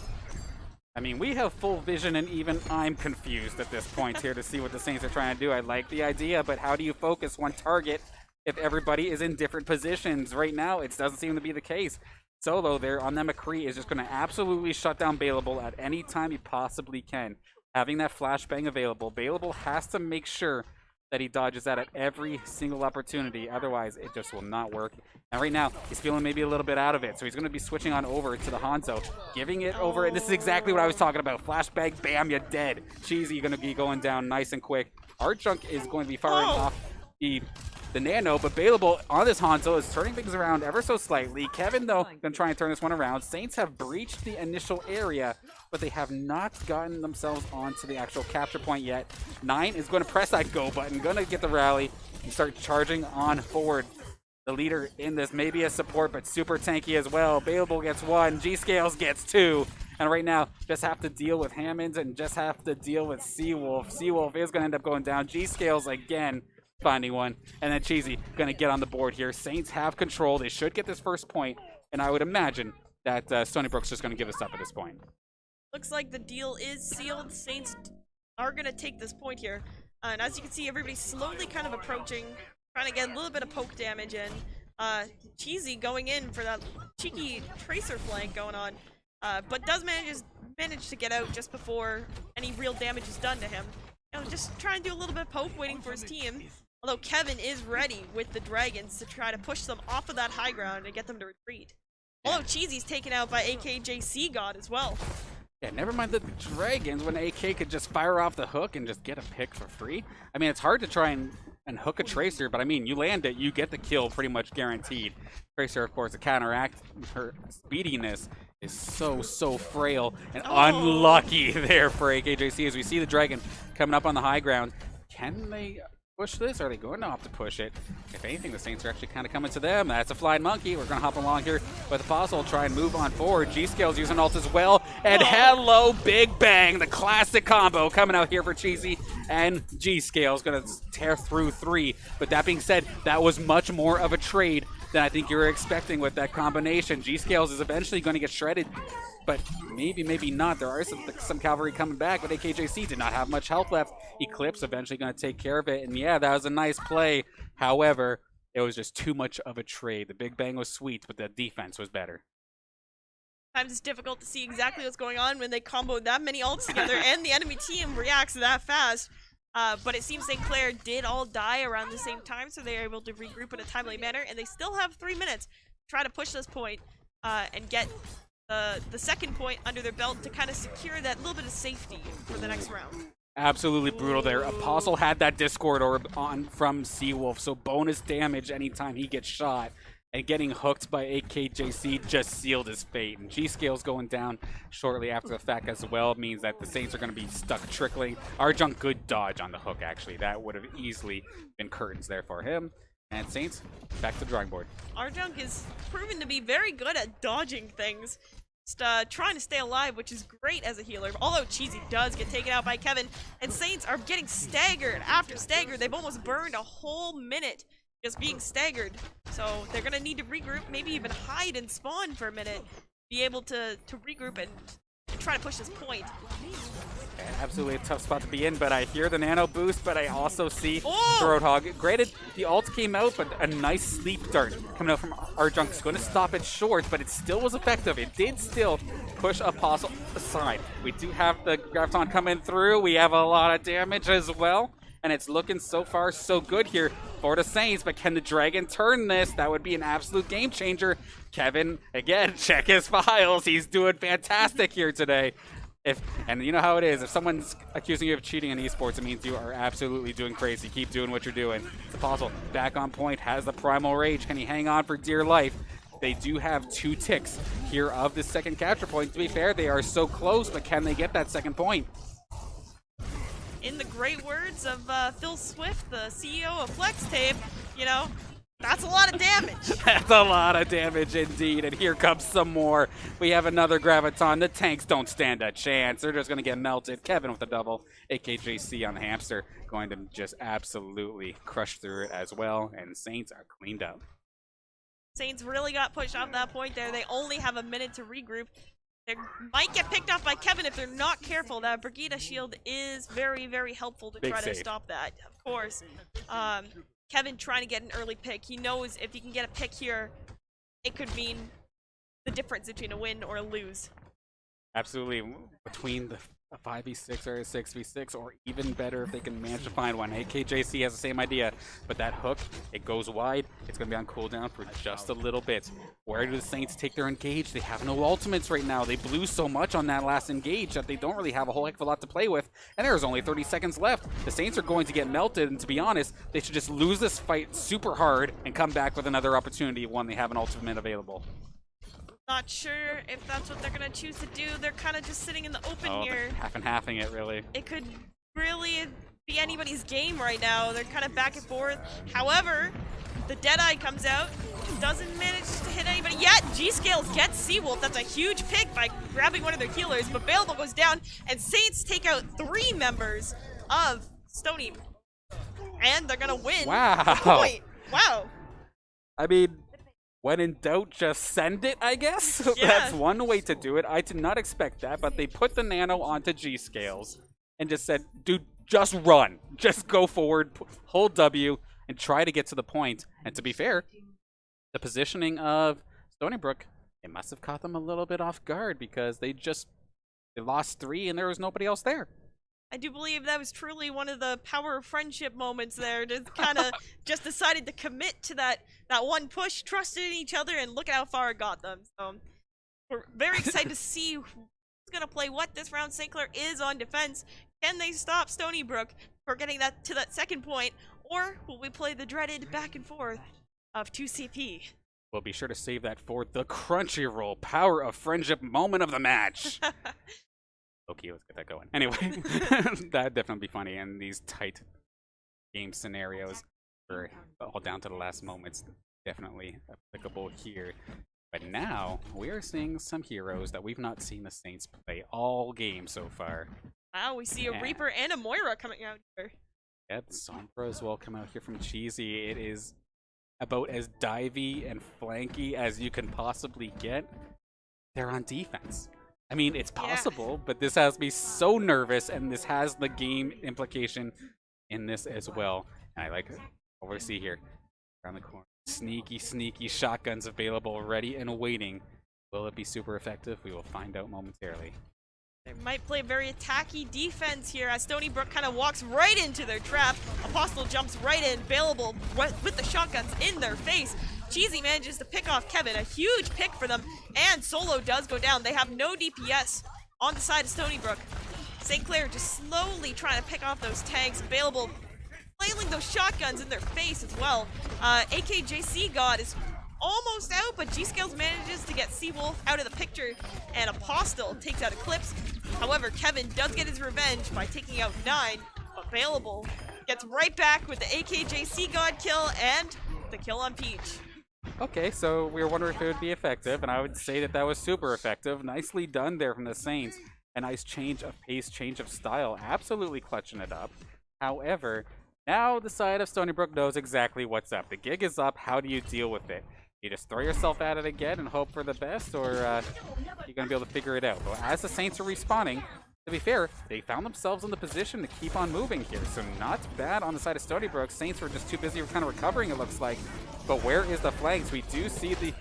I mean, we have full vision, and even I'm confused at this point here to see what the Saints are trying to do. I like the idea, but how do you focus one target if everybody is in different positions? Right now, it doesn't seem to be the case. Solo there on the McCree is just going to absolutely shut down Bailable at any time he possibly can. Having that flashbang available, Bailable has to make sure that he dodges that at every single opportunity. Otherwise, it just will not work. And right now, he's feeling maybe a little bit out of it. So he's going to be switching on over to the Hanzo, giving it over. And this is exactly what I was talking about. Flashbang, bam, you're dead. Cheesy going to be going down nice and quick. Arjunk is going to be firing off the Nano, but Bailable on this Hanzo is turning things around ever so slightly. Kevin, though, going to try and turn this one around. Saints have breached the initial area, but they have not gotten themselves onto the actual capture point yet. 9 is going to press that go button, going to get the rally and start charging on forward. The leader in this may be a support, but super tanky as well. Bailable gets 1, G-Scales gets 2. And right now, just have to deal with Hammonds and just have to deal with Seawolf. Seawolf is going to end up going down. G-Scales again finding one. And then Cheesy going to get on the board here. Saints have control. They should get this first point. And I would imagine that Stonybrook's just going to give this up at this point. Looks like the deal is sealed. Saints are going to take this point here. And as you can see, everybody's slowly kind of approaching, trying to get a little bit of poke damage in. Cheesy going in for that cheeky Tracer flank going on. But does manage to get out just before any real damage is done to him. You know, just trying to do a little bit of poke, waiting for his team. Although Kevin is ready with the Dragons to try to push them off of that high ground and get them to retreat. Although Cheesy's taken out by AKJC God as well. Yeah, never mind the Dragons when AK could just fire off the hook and just get a pick for free. I mean, it's hard to try and hook a Tracer, but I mean, you land it, you get the kill pretty much guaranteed. Tracer, of course, to counteract her speediness is so frail and unlucky there for AKJC as we see the Dragon coming up on the high ground. Can they push this? Are they going to opt to push it? If anything, the Saints are actually kind of coming to them. That's a flying monkey. We're going to hop along here with Apostle, try and move on forward. G-Scales using ult as well. And hello, Big Bang, the classic combo coming out here for Cheesy. And G-Scales going to tear through 3. But that being said, that was much more of a trade than I think you were expecting with that combination. G-Scales is eventually going to get shredded, but maybe not. There are some cavalry coming back, but AKJC did not have much health left. Eclipse eventually going to take care of it, and yeah, that was a nice play. However, it was just too much of a trade. The Big Bang was sweet, but the defense was better. Sometimes it's difficult to see exactly what's going on when they combo that many ults together and the enemy team reacts that fast. But it seems St. Clair did all die around the same time, so they are able to regroup in a timely manner, and they still have 3 minutes to try to push this point and get the second point under their belt to kind of secure that little bit of safety for the next round. Absolutely brutal there. Apostle had that Discord orb on from Seawolf, so bonus damage anytime he gets shot. And getting hooked by AKJC just sealed his fate. And G-Scales going down shortly after the fact as well means that the Saints are going to be stuck trickling. Arjunk, good dodge on the hook, actually. That would have easily been curtains there for him. And Saints, back to the drawing board. Arjunk is proven to be very good at dodging things. Just trying to stay alive, which is great as a healer. Although Cheesy does get taken out by Kevin. And Saints are getting staggered after staggered. They've almost burned a whole minute just being staggered. So they're going to need to regroup, maybe even hide and spawn for a minute, be able to regroup and try to push this point. Absolutely a tough spot to be in, but I hear the nano boost, but I also see Oh! Roadhog. Granted, the ult came out, but a nice sleep dart coming out from Arjunk is going to stop it short, but it still was effective. It did still push Apostle aside. We do have the Graviton coming through. We have a lot of damage as well, and it's looking so far so good here for the Saints, but can the Dragon turn this? That would be an absolute game changer. Kevin, again, check his files. He's doing fantastic here today. And you know how it is. If someone's accusing you of cheating in esports, it means you are absolutely doing crazy. Keep doing what you're doing. It's Apostle back on point, has the Primal Rage. Can he hang on for dear life? They do have 2 ticks here of the second capture point. To be fair, they are so close, but can they get that second point? In the great words of Phil Swift, the CEO of Flex Tape, you know, that's a lot of damage. That's a lot of damage indeed, and here comes some more. We have another Graviton. The tanks don't stand a chance. They're just going to get melted. Kevin with the double. AKJC on the hamster going to just absolutely crush through it as well, and Saints are cleaned up. Saints really got pushed off that point there. They only have a minute to regroup. They might get picked off by Kevin if they're not careful. That Brigida shield is very, very helpful to Big try to save. stop that, of course. Kevin trying to get an early pick. He knows if he can get a pick here, it could mean the difference between a win or a lose. Absolutely. Between the 5v6 or a 6v6, or even better if they can manage to find one. AKJC has the same idea, but that hook, it goes wide. It's going to be on cooldown for just a little bit. Where do the Saints take their engage? They have no ultimates right now. They blew so much on that last engage that they don't really have a whole heck of a lot to play with, and there's only 30 seconds left. The Saints are going to get melted, and to be honest, they should just lose this fight super hard and come back with another opportunity when they have an ultimate available. Not sure if that's what they're going to choose to do. They're kind of just sitting in the open here. Half and halving it, really. It could really be anybody's game right now. They're kind of back and forth. However, the Deadeye comes out, doesn't manage to hit anybody yet. G-Scales gets Seawolf. That's a huge pick by grabbing one of their healers, but Bailable goes down, and Saints take out 3 members of Stony. And they're going to win. Wow. The point. Wow. I mean, when in doubt, just send it, I guess? Yeah. That's one way to do it. I did not expect that, but they put the nano onto G-Scales and just said, dude, just run. Just go forward, hold W, and try to get to the point. And to be fair, the positioning of Stonybrook, it must have caught them a little bit off guard because they lost 3 and there was nobody else there. I do believe that was truly one of the power of friendship moments there. To kind of just decided to commit to that one push, trusted in each other, and look at how far it got them. So we're very excited to see who's going to play what this round. St. Clair is on defense. Can they stop Stonybrook for getting that to that second point? Or will we play the dreaded back and forth of 2CP? We'll be sure to save that for the Crunchyroll Power of Friendship moment of the match. Okay, let's get that going. Anyway, that'd definitely be funny. And these tight game scenarios are all down to the last moments. Definitely applicable here. But now we are seeing some heroes that we've not seen the Saints play all game so far. Wow, we see a Reaper and a Moira coming out here. Yep, Sombra as well come out here from Cheesy. It is about as divey and flanky as you can possibly get. They're on defense. I mean, it's possible, but this has me so nervous, and this has the game implication in this as well. And I like what we see here around the corner. Sneaky, sneaky shotguns available, ready and waiting. Will it be super effective? We will find out momentarily. They might play very attacky defense here as Stonybrook kind of walks right into their trap. Apostle jumps right in, Available with the shotguns in their face. Cheesy manages to pick off Kevin, a huge pick for them, and Solo does go down. They have no DPS on the side of Stonybrook. St. Clair just slowly trying to pick off those tanks. Available flailing those shotguns in their face as well. AKJC God is almost out, but G-Scales manages to get Seawolf out of the picture, and Apostle takes out Eclipse. However, Kevin does get his revenge by taking out 9. Available gets right back with the AKJC God kill and the kill on Peach. Okay, so we were wondering if it would be effective, and I would say that that was super effective. Nicely done there from the Saints. A nice change of pace, change of style, absolutely clutching it up. However, now the side of Stonybrook knows exactly what's up. The gig is up, how do you deal with it? You just throw yourself at it again and hope for the best, or you're going to be able to figure it out. But as the Saints are respawning, to be fair, they found themselves in the position to keep on moving here. So not bad on the side of Stonybrook. Saints were just too busy kind of recovering, it looks like. But where is the flanks? We do see the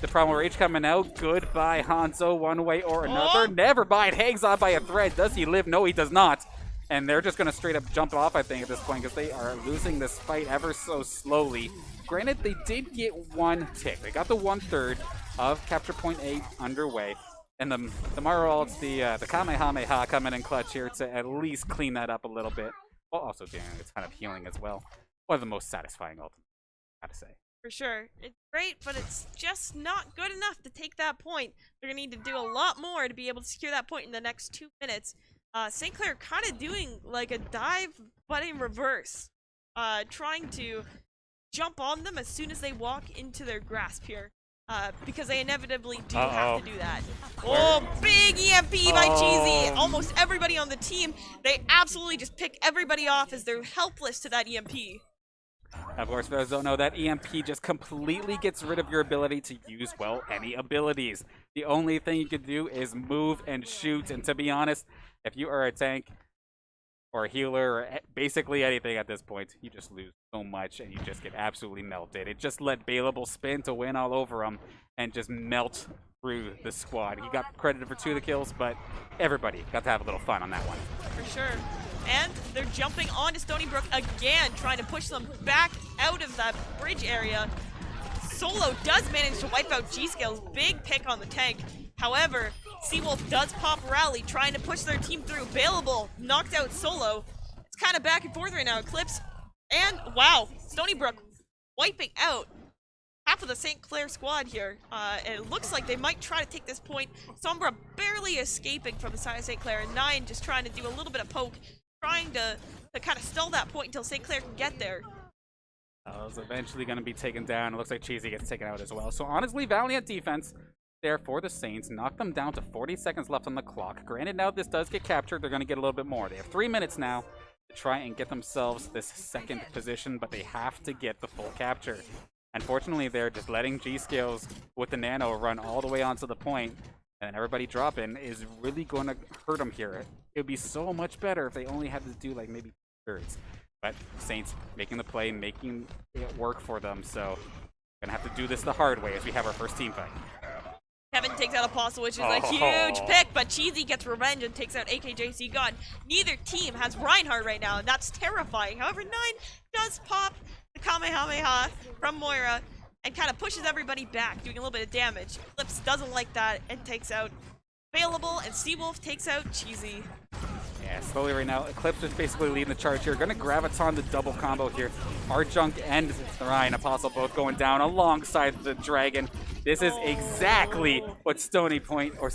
Primal Rage coming out. Goodbye, Hanzo, one way or another. Never mind. Hangs on by a thread. Does he live? No, he does not. And they're just going to straight up jump off, I think, at this point, because they are losing this fight ever so slowly. Granted, they did get one tick. They got the 1/3 of Capture Point 8 underway. And the Mara ults, the Kamehameha coming in clutch here to at least clean that up a little bit. While also doing a ton of healing as well. One of the most satisfying ultimates, I gotta say. For sure. It's great, but it's just not good enough to take that point. They're going to need to do a lot more to be able to secure that point in the next 2 minutes. St. Clair kind of doing like a dive, but in reverse. Trying to jump on them as soon as they walk into their grasp here. Because they inevitably do have to do that. Oh, big EMP by Cheesy! Almost everybody on the team, they absolutely just pick everybody off as they're helpless to that EMP. Of course, for those who don't know, that EMP just completely gets rid of your ability to use, well, any abilities. The only thing you can do is move and shoot, and to be honest, if you are a tank or a healer or basically anything at this point, you just lose so much and you just get absolutely melted. It just let Bailable spin to win all over him and just melt through the squad. He got credited for 2 of the kills, but everybody got to have a little fun on that one. For sure. And they're jumping onto Stonybrook again, trying to push them back out of that bridge area. Solo does manage to wipe out G-Scales. Big pick on the tank. However, Seawolf does pop Rally, trying to push their team through. Available knocked out Solo. It's kind of back and forth right now. Eclipse. And, wow, Stonybrook wiping out half of the St. Clair squad here. And it looks like they might try to take this point. Sombra barely escaping from the side of St. Clair. And 9 just trying to do a little bit of poke, trying to kind of stall that point until St. Clair can get there. It's eventually going to be taken down. It looks like Cheesy gets taken out as well. So honestly, valiant defense there for the Saints. Knock them down to 40 seconds left on the clock. Granted, now this does get captured. They're going to get a little bit more. They have 3 minutes now to try and get themselves this second position, but they have to get the full capture. Unfortunately, they're just letting G-Scales with the Nano run all the way onto the point, and everybody dropping is really going to hurt them here. It would be so much better if they only had to do like maybe 2/3. But Saints making the play, making it work for them, so gonna have to do this the hard way as we have our first team fight. Kevin takes out Apostle, which is a huge pick, but Cheesy gets revenge and takes out AKJC God. Neither team has Reinhardt right now, and that's terrifying. However, 9 does pop the Kamehameha from Moira and kind of pushes everybody back, doing a little bit of damage. Eclipse doesn't like that and takes out Available, and Seawolf takes out Cheesy. Yeah, slowly right now. Eclipse is basically leading the charge here. Going to graviton the double combo here. Arjunk and Ryan Apostle both going down alongside the Dragon. This is exactly what Stonybrook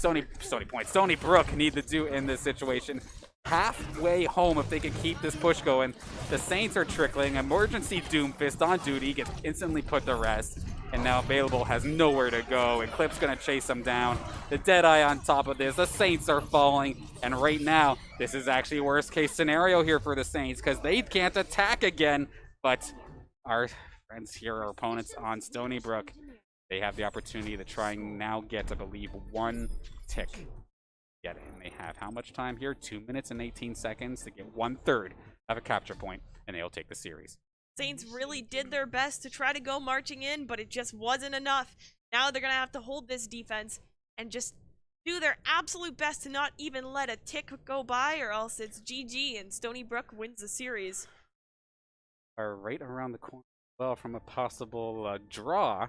need to do in this situation. Halfway home if they can keep this push going. The Saints are trickling. Emergency Doomfist on duty gets instantly put to rest. And now Available has nowhere to go. Eclipse going to chase them down. The Deadeye on top of this. The Saints are falling. And right now, this is actually worst case scenario here for the Saints because they can't attack again. But our friends here, our opponents on Stonybrook, they have the opportunity to try and now get, I believe, 1 tick. Get it. And they have how much time here? 2 minutes and 18 seconds to get 1/3 of a capture point, and they'll take the series. Saints really did their best to try to go marching in, but it just wasn't enough. Now they're going to have to hold this defense and just do their absolute best to not even let a tick go by, or else it's GG and Stonybrook wins the series. Are right around the corner well from a possible draw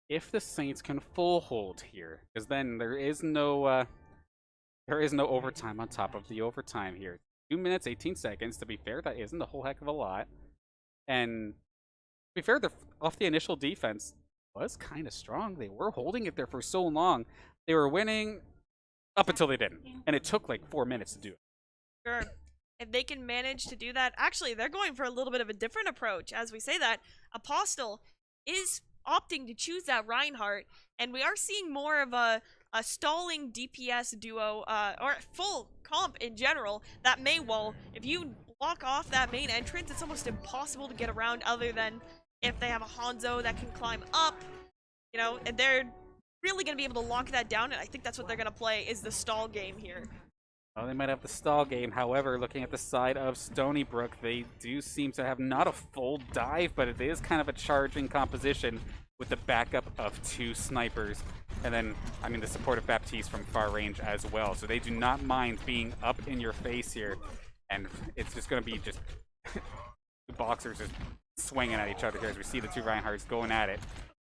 if the Saints can full hold here, because then there is no overtime on top of the overtime here. 2 minutes 18 seconds. To be fair, that isn't a whole heck of a lot. And to be fair, off the initial defense was kind of strong. They were holding it there for so long. They were winning up until they didn't, and it took like 4 minutes to do it. Sure. If they can manage to do that, actually, they're going for a little bit of a different approach. As we say that, Apostle is opting to choose that Reinhardt, and we are seeing more of a stalling DPS duo, or full comp in general, that May wall. If you block off that main entrance, it's almost impossible to get around other than if they have a Hanzo that can climb up, you know, and they're really going to be able to lock that down, and I think that's what they're going to play, is the stall game here. Well, they might have the stall game. However, looking at the side of Stonybrook, they do seem to have not a full dive, but it is kind of a charging composition with the backup of 2 snipers. And then, I mean, the support of Baptiste from far range as well. So they do not mind being up in your face here. And it's just going to be just the boxers just swinging at each other here as we see the 2 Reinhardts going at it.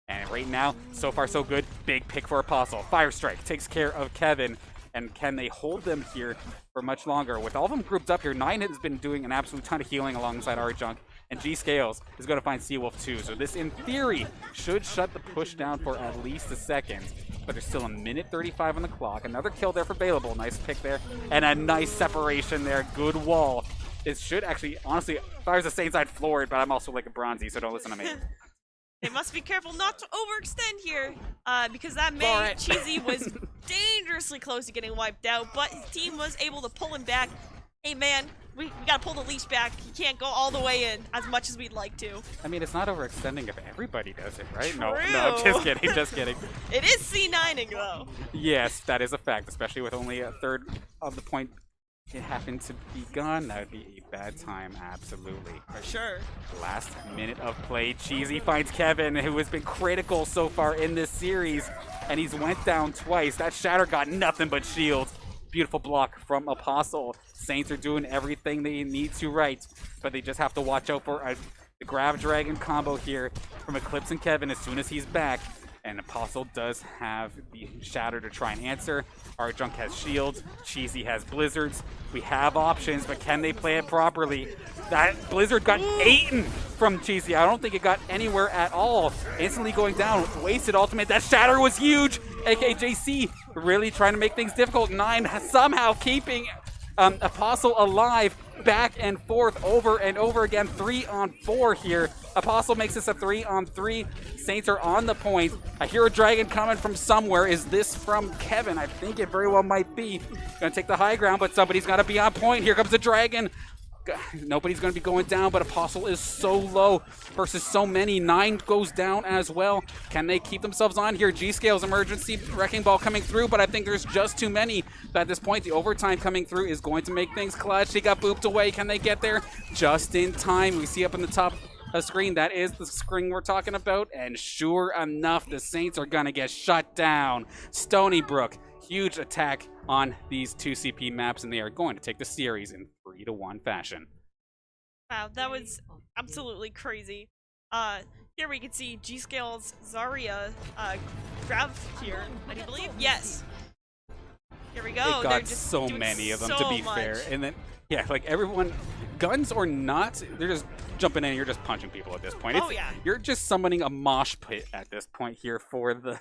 And right now, so far so good. Big pick for Apostle. Fire Strike takes care of Kevin. And can they hold them here for much longer? With all of them grouped up here, 9 has been doing an absolute ton of healing alongside Arjunk, and G Scales is going to find Seawolf too. So this, in theory, should shut the push down for at least a second. But there's still 1:35 on the clock. Another kill there for Bailable. Nice pick there. And a nice separation there. Good wall. It should actually, honestly, if I was a Saints, I'd floor it, but I'm also like a Bronzy, so don't listen to me. They must be careful not to overextend here, because that May Cheesy was dangerously close to getting wiped out, but his team was able to pull him back. Hey man, we gotta pull the leash back. He can't go all the way in as much as we'd like to. I mean, it's not overextending if everybody does it, right? True. No, I'm just kidding, just kidding. It is C9ing though. Yes, that is a fact, especially with only a third of the point it happened to be gone. That would be a bad time, absolutely. For sure. Last minute of play, Cheesy finds Kevin, who has been critical so far in this series, and he's went down twice. That Shatter got nothing but shields. Beautiful block from Apostle. Saints are doing everything they need to right, but they just have to watch out for the Grab Dragon combo here from Eclipse and Kevin as soon as he's back. And Apostle does have the Shatter to try and answer. Arjunk has shields. Cheesy has blizzards. We have options, but can they play it properly? That blizzard got eaten from Cheesy. I don't think it got anywhere at all. Instantly going down. Wasted ultimate. That Shatter was huge. AKJC really trying to make things difficult. 9 somehow keeping Apostle alive. Back and forth over and over again. 3-on-4 here. Apostle makes this a 3-on-3. Saints are on the point. I hear a dragon coming from somewhere. Is this from Kevin? I think it very well might be. Gonna take the high ground, but somebody's got to be on point. Here comes the dragon. Nobody's going to be going down, but Apostle is so low versus so many. 9 goes down as well. Can they keep themselves on here? G-Scale's emergency wrecking ball coming through, but I think there's just too many. But at this point, the overtime coming through is going to make things clutch. He got booped away. Can they get there? Just in time. We see up in the top screen, that is the screen we're talking about. And sure enough, the Saints are going to get shut down. Stonybrook, huge attack on these 2 CP maps, and they are going to take the series in 3-1 fashion. Wow, that was absolutely crazy. Here we can see G-Scale's Zarya grab here, I do believe. Yes. Here we go. They They're got just so doing many of them, so to be much. fair. And then, yeah, like everyone, guns or not, they're just jumping in and you're just punching people at this point. Oh, yeah. You're just summoning a mosh pit at this point here for the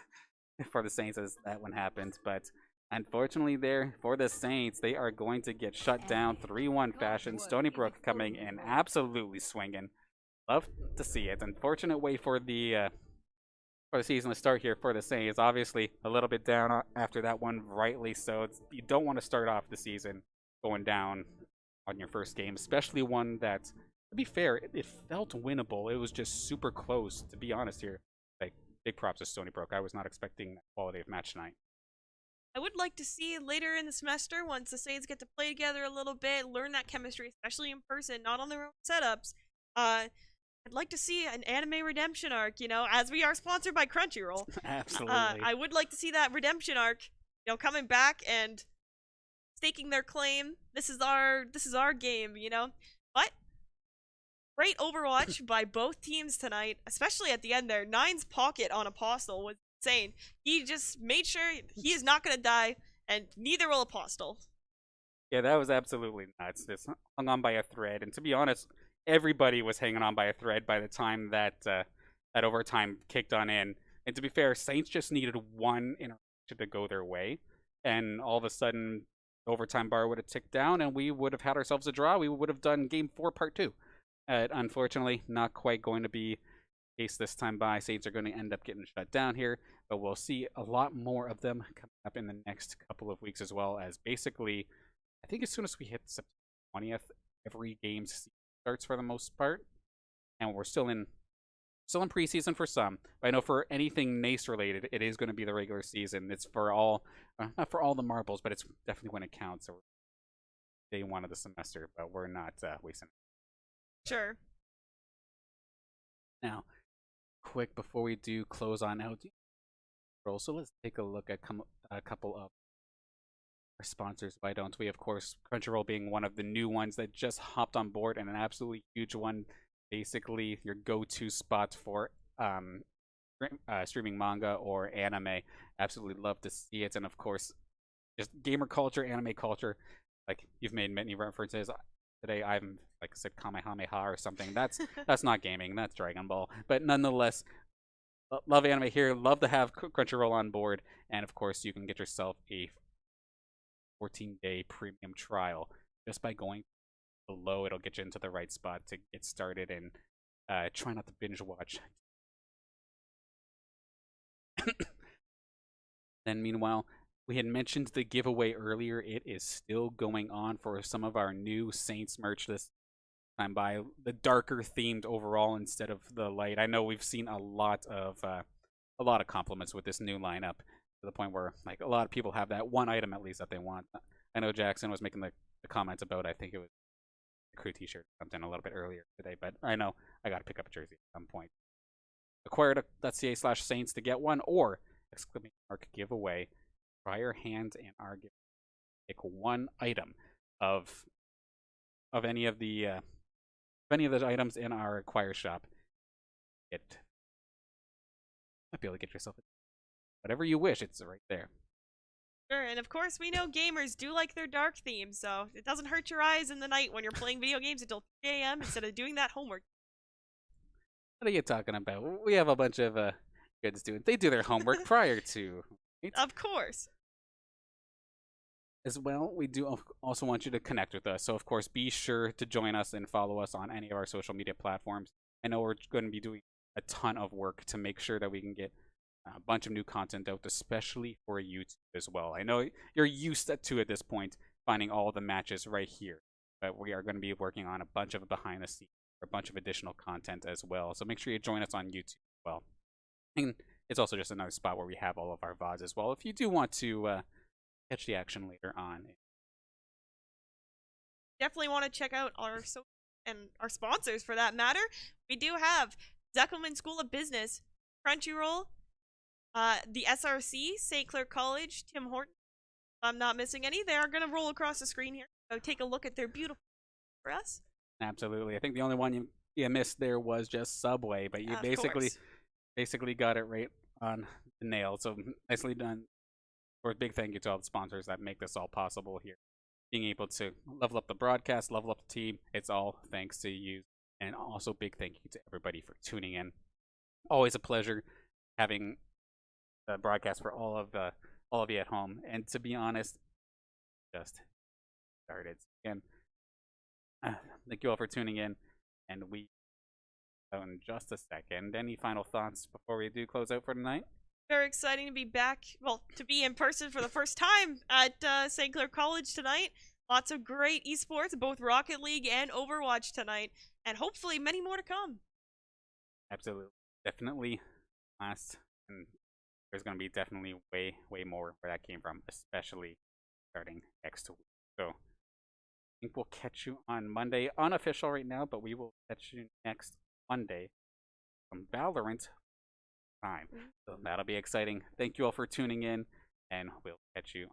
Saints as that one happens. But unfortunately there, for the Saints, they are going to get shut down 3-1 fashion. Stonybrook coming in absolutely swinging. Love to see it. Unfortunate way for the season to start here for the Saints. Obviously a little bit down after that one, rightly so. You don't want to start off the season going down on your first game, especially one that, to be fair, it felt winnable. It was just super close, to be honest here. Like, big props to Stonybrook. I was not expecting that quality of match tonight. I would like to see later in the semester, once the Saints get to play together a little bit, learn that chemistry, especially in person, not on their own setups. I'd like to see an anime redemption arc, you know, as we are sponsored by Crunchyroll. Absolutely. I would like to see that redemption arc coming back and staking their claim. This is our game, But great Overwatch by both teams tonight, especially at the end there. Nine's pocket on Apostle was insane. He just made sure he is not gonna die, and neither will Apostle. Yeah, that was absolutely nuts. Just hung on by a thread, and to be honest, everybody was hanging on by a thread by the time that that overtime kicked on in. And to be fair, Saints just needed one interaction to go their way, and all of a sudden, the overtime bar would have ticked down, and we would have had ourselves a draw. We would have done Game 4, Part 2. Unfortunately, not quite going to be the case this time by. Saints are going to end up getting shut down here, but we'll see a lot more of them coming up in the next couple of weeks, as well as basically, I think as soon as we hit September 20th, every game starts for the most part, and we're still in preseason for some. But I know for anything NACE related, it is going to be the regular season. It's for all, not for all the marbles, but it's definitely when it counts. So day one of the semester, but we're not wasting. Sure. Now, quick before we do close on out, so let's take a look at a couple of our sponsors. Why don't we? Of course, Crunchyroll being one of the new ones that just hopped on board, and an absolutely huge one. Basically, your go-to spot for streaming manga or anime. Absolutely love to see it, and of course, just gamer culture, anime culture. Like you've made many references today. I'm like said Kamehameha or something. That's not gaming. That's Dragon Ball. But nonetheless, love anime here. Love to have Crunchyroll on board, and of course, you can get yourself a 14-day premium trial just by going below. It'll get you into the right spot to get started, and try not to binge watch. Then meanwhile, we had mentioned the giveaway earlier. It is still going on for some of our new Saints merch this time by the darker themed overall instead of the light. I know we've seen a lot of compliments with this new lineup, to the point where like a lot of people have that one item at least that they want. I know Jackson was making the comments about, I think it was a crew t-shirt or something a little bit earlier today, but I know I gotta pick up a jersey at some point. Acquire.ca/Saints to get one, or exclamation mark giveaway. Try your hands in our giveaway. Pick one item of any of the items in our Acquire shop. It might be able to get yourself whatever you wish. It's right there. Sure, and of course, we know gamers do like their dark themes, so it doesn't hurt your eyes in the night when you're playing video games until 3 a.m. instead of doing that homework. What are you talking about? We have a bunch of good students. They do their homework prior to. Right? Of course. As well, we do also want you to connect with us. So, of course, be sure to join us and follow us on any of our social media platforms. I know we're going to be doing a ton of work to make sure that we can get a bunch of new content out, especially for YouTube as well. I know you're used to at this point finding all the matches right here, but we are going to be working on a bunch of behind the scenes, a bunch of additional content as well. So make sure you join us on YouTube as well. And it's also just another spot where we have all of our VODs as well, if you do want to catch the action later on. Definitely want to check out our and our sponsors for that matter. We do have Zekelman School of Business, Crunchyroll, the SRC, St. Clair College, Tim Hortons. I'm not missing any. They are going to roll across the screen here. So take a look at their beautiful for us. Absolutely. I think the only one you missed there was just Subway, but you basically got it right on the nail. So nicely done. Of course, big thank you to all the sponsors that make this all possible here. Being able to level up the broadcast, level up the team, it's all thanks to you. And also big thank you to everybody for tuning in. Always a pleasure having the broadcast for all of you at home. And to be honest, just started. Again, thank you all for tuning in, and we in just a second. Any final thoughts before we do close out for tonight? Very exciting to be back, well, to be in person for the first time at St. Clair College tonight. Lots of great esports, both Rocket League and Overwatch tonight, and hopefully many more to come. Absolutely. Definitely last, and there's going to be definitely way more where that came from, especially starting next week. So I think we'll catch you on Monday. Unofficial right now, but we will catch you next Monday from Valorant time. So that'll be exciting. Thank you all for tuning in. and we'll catch you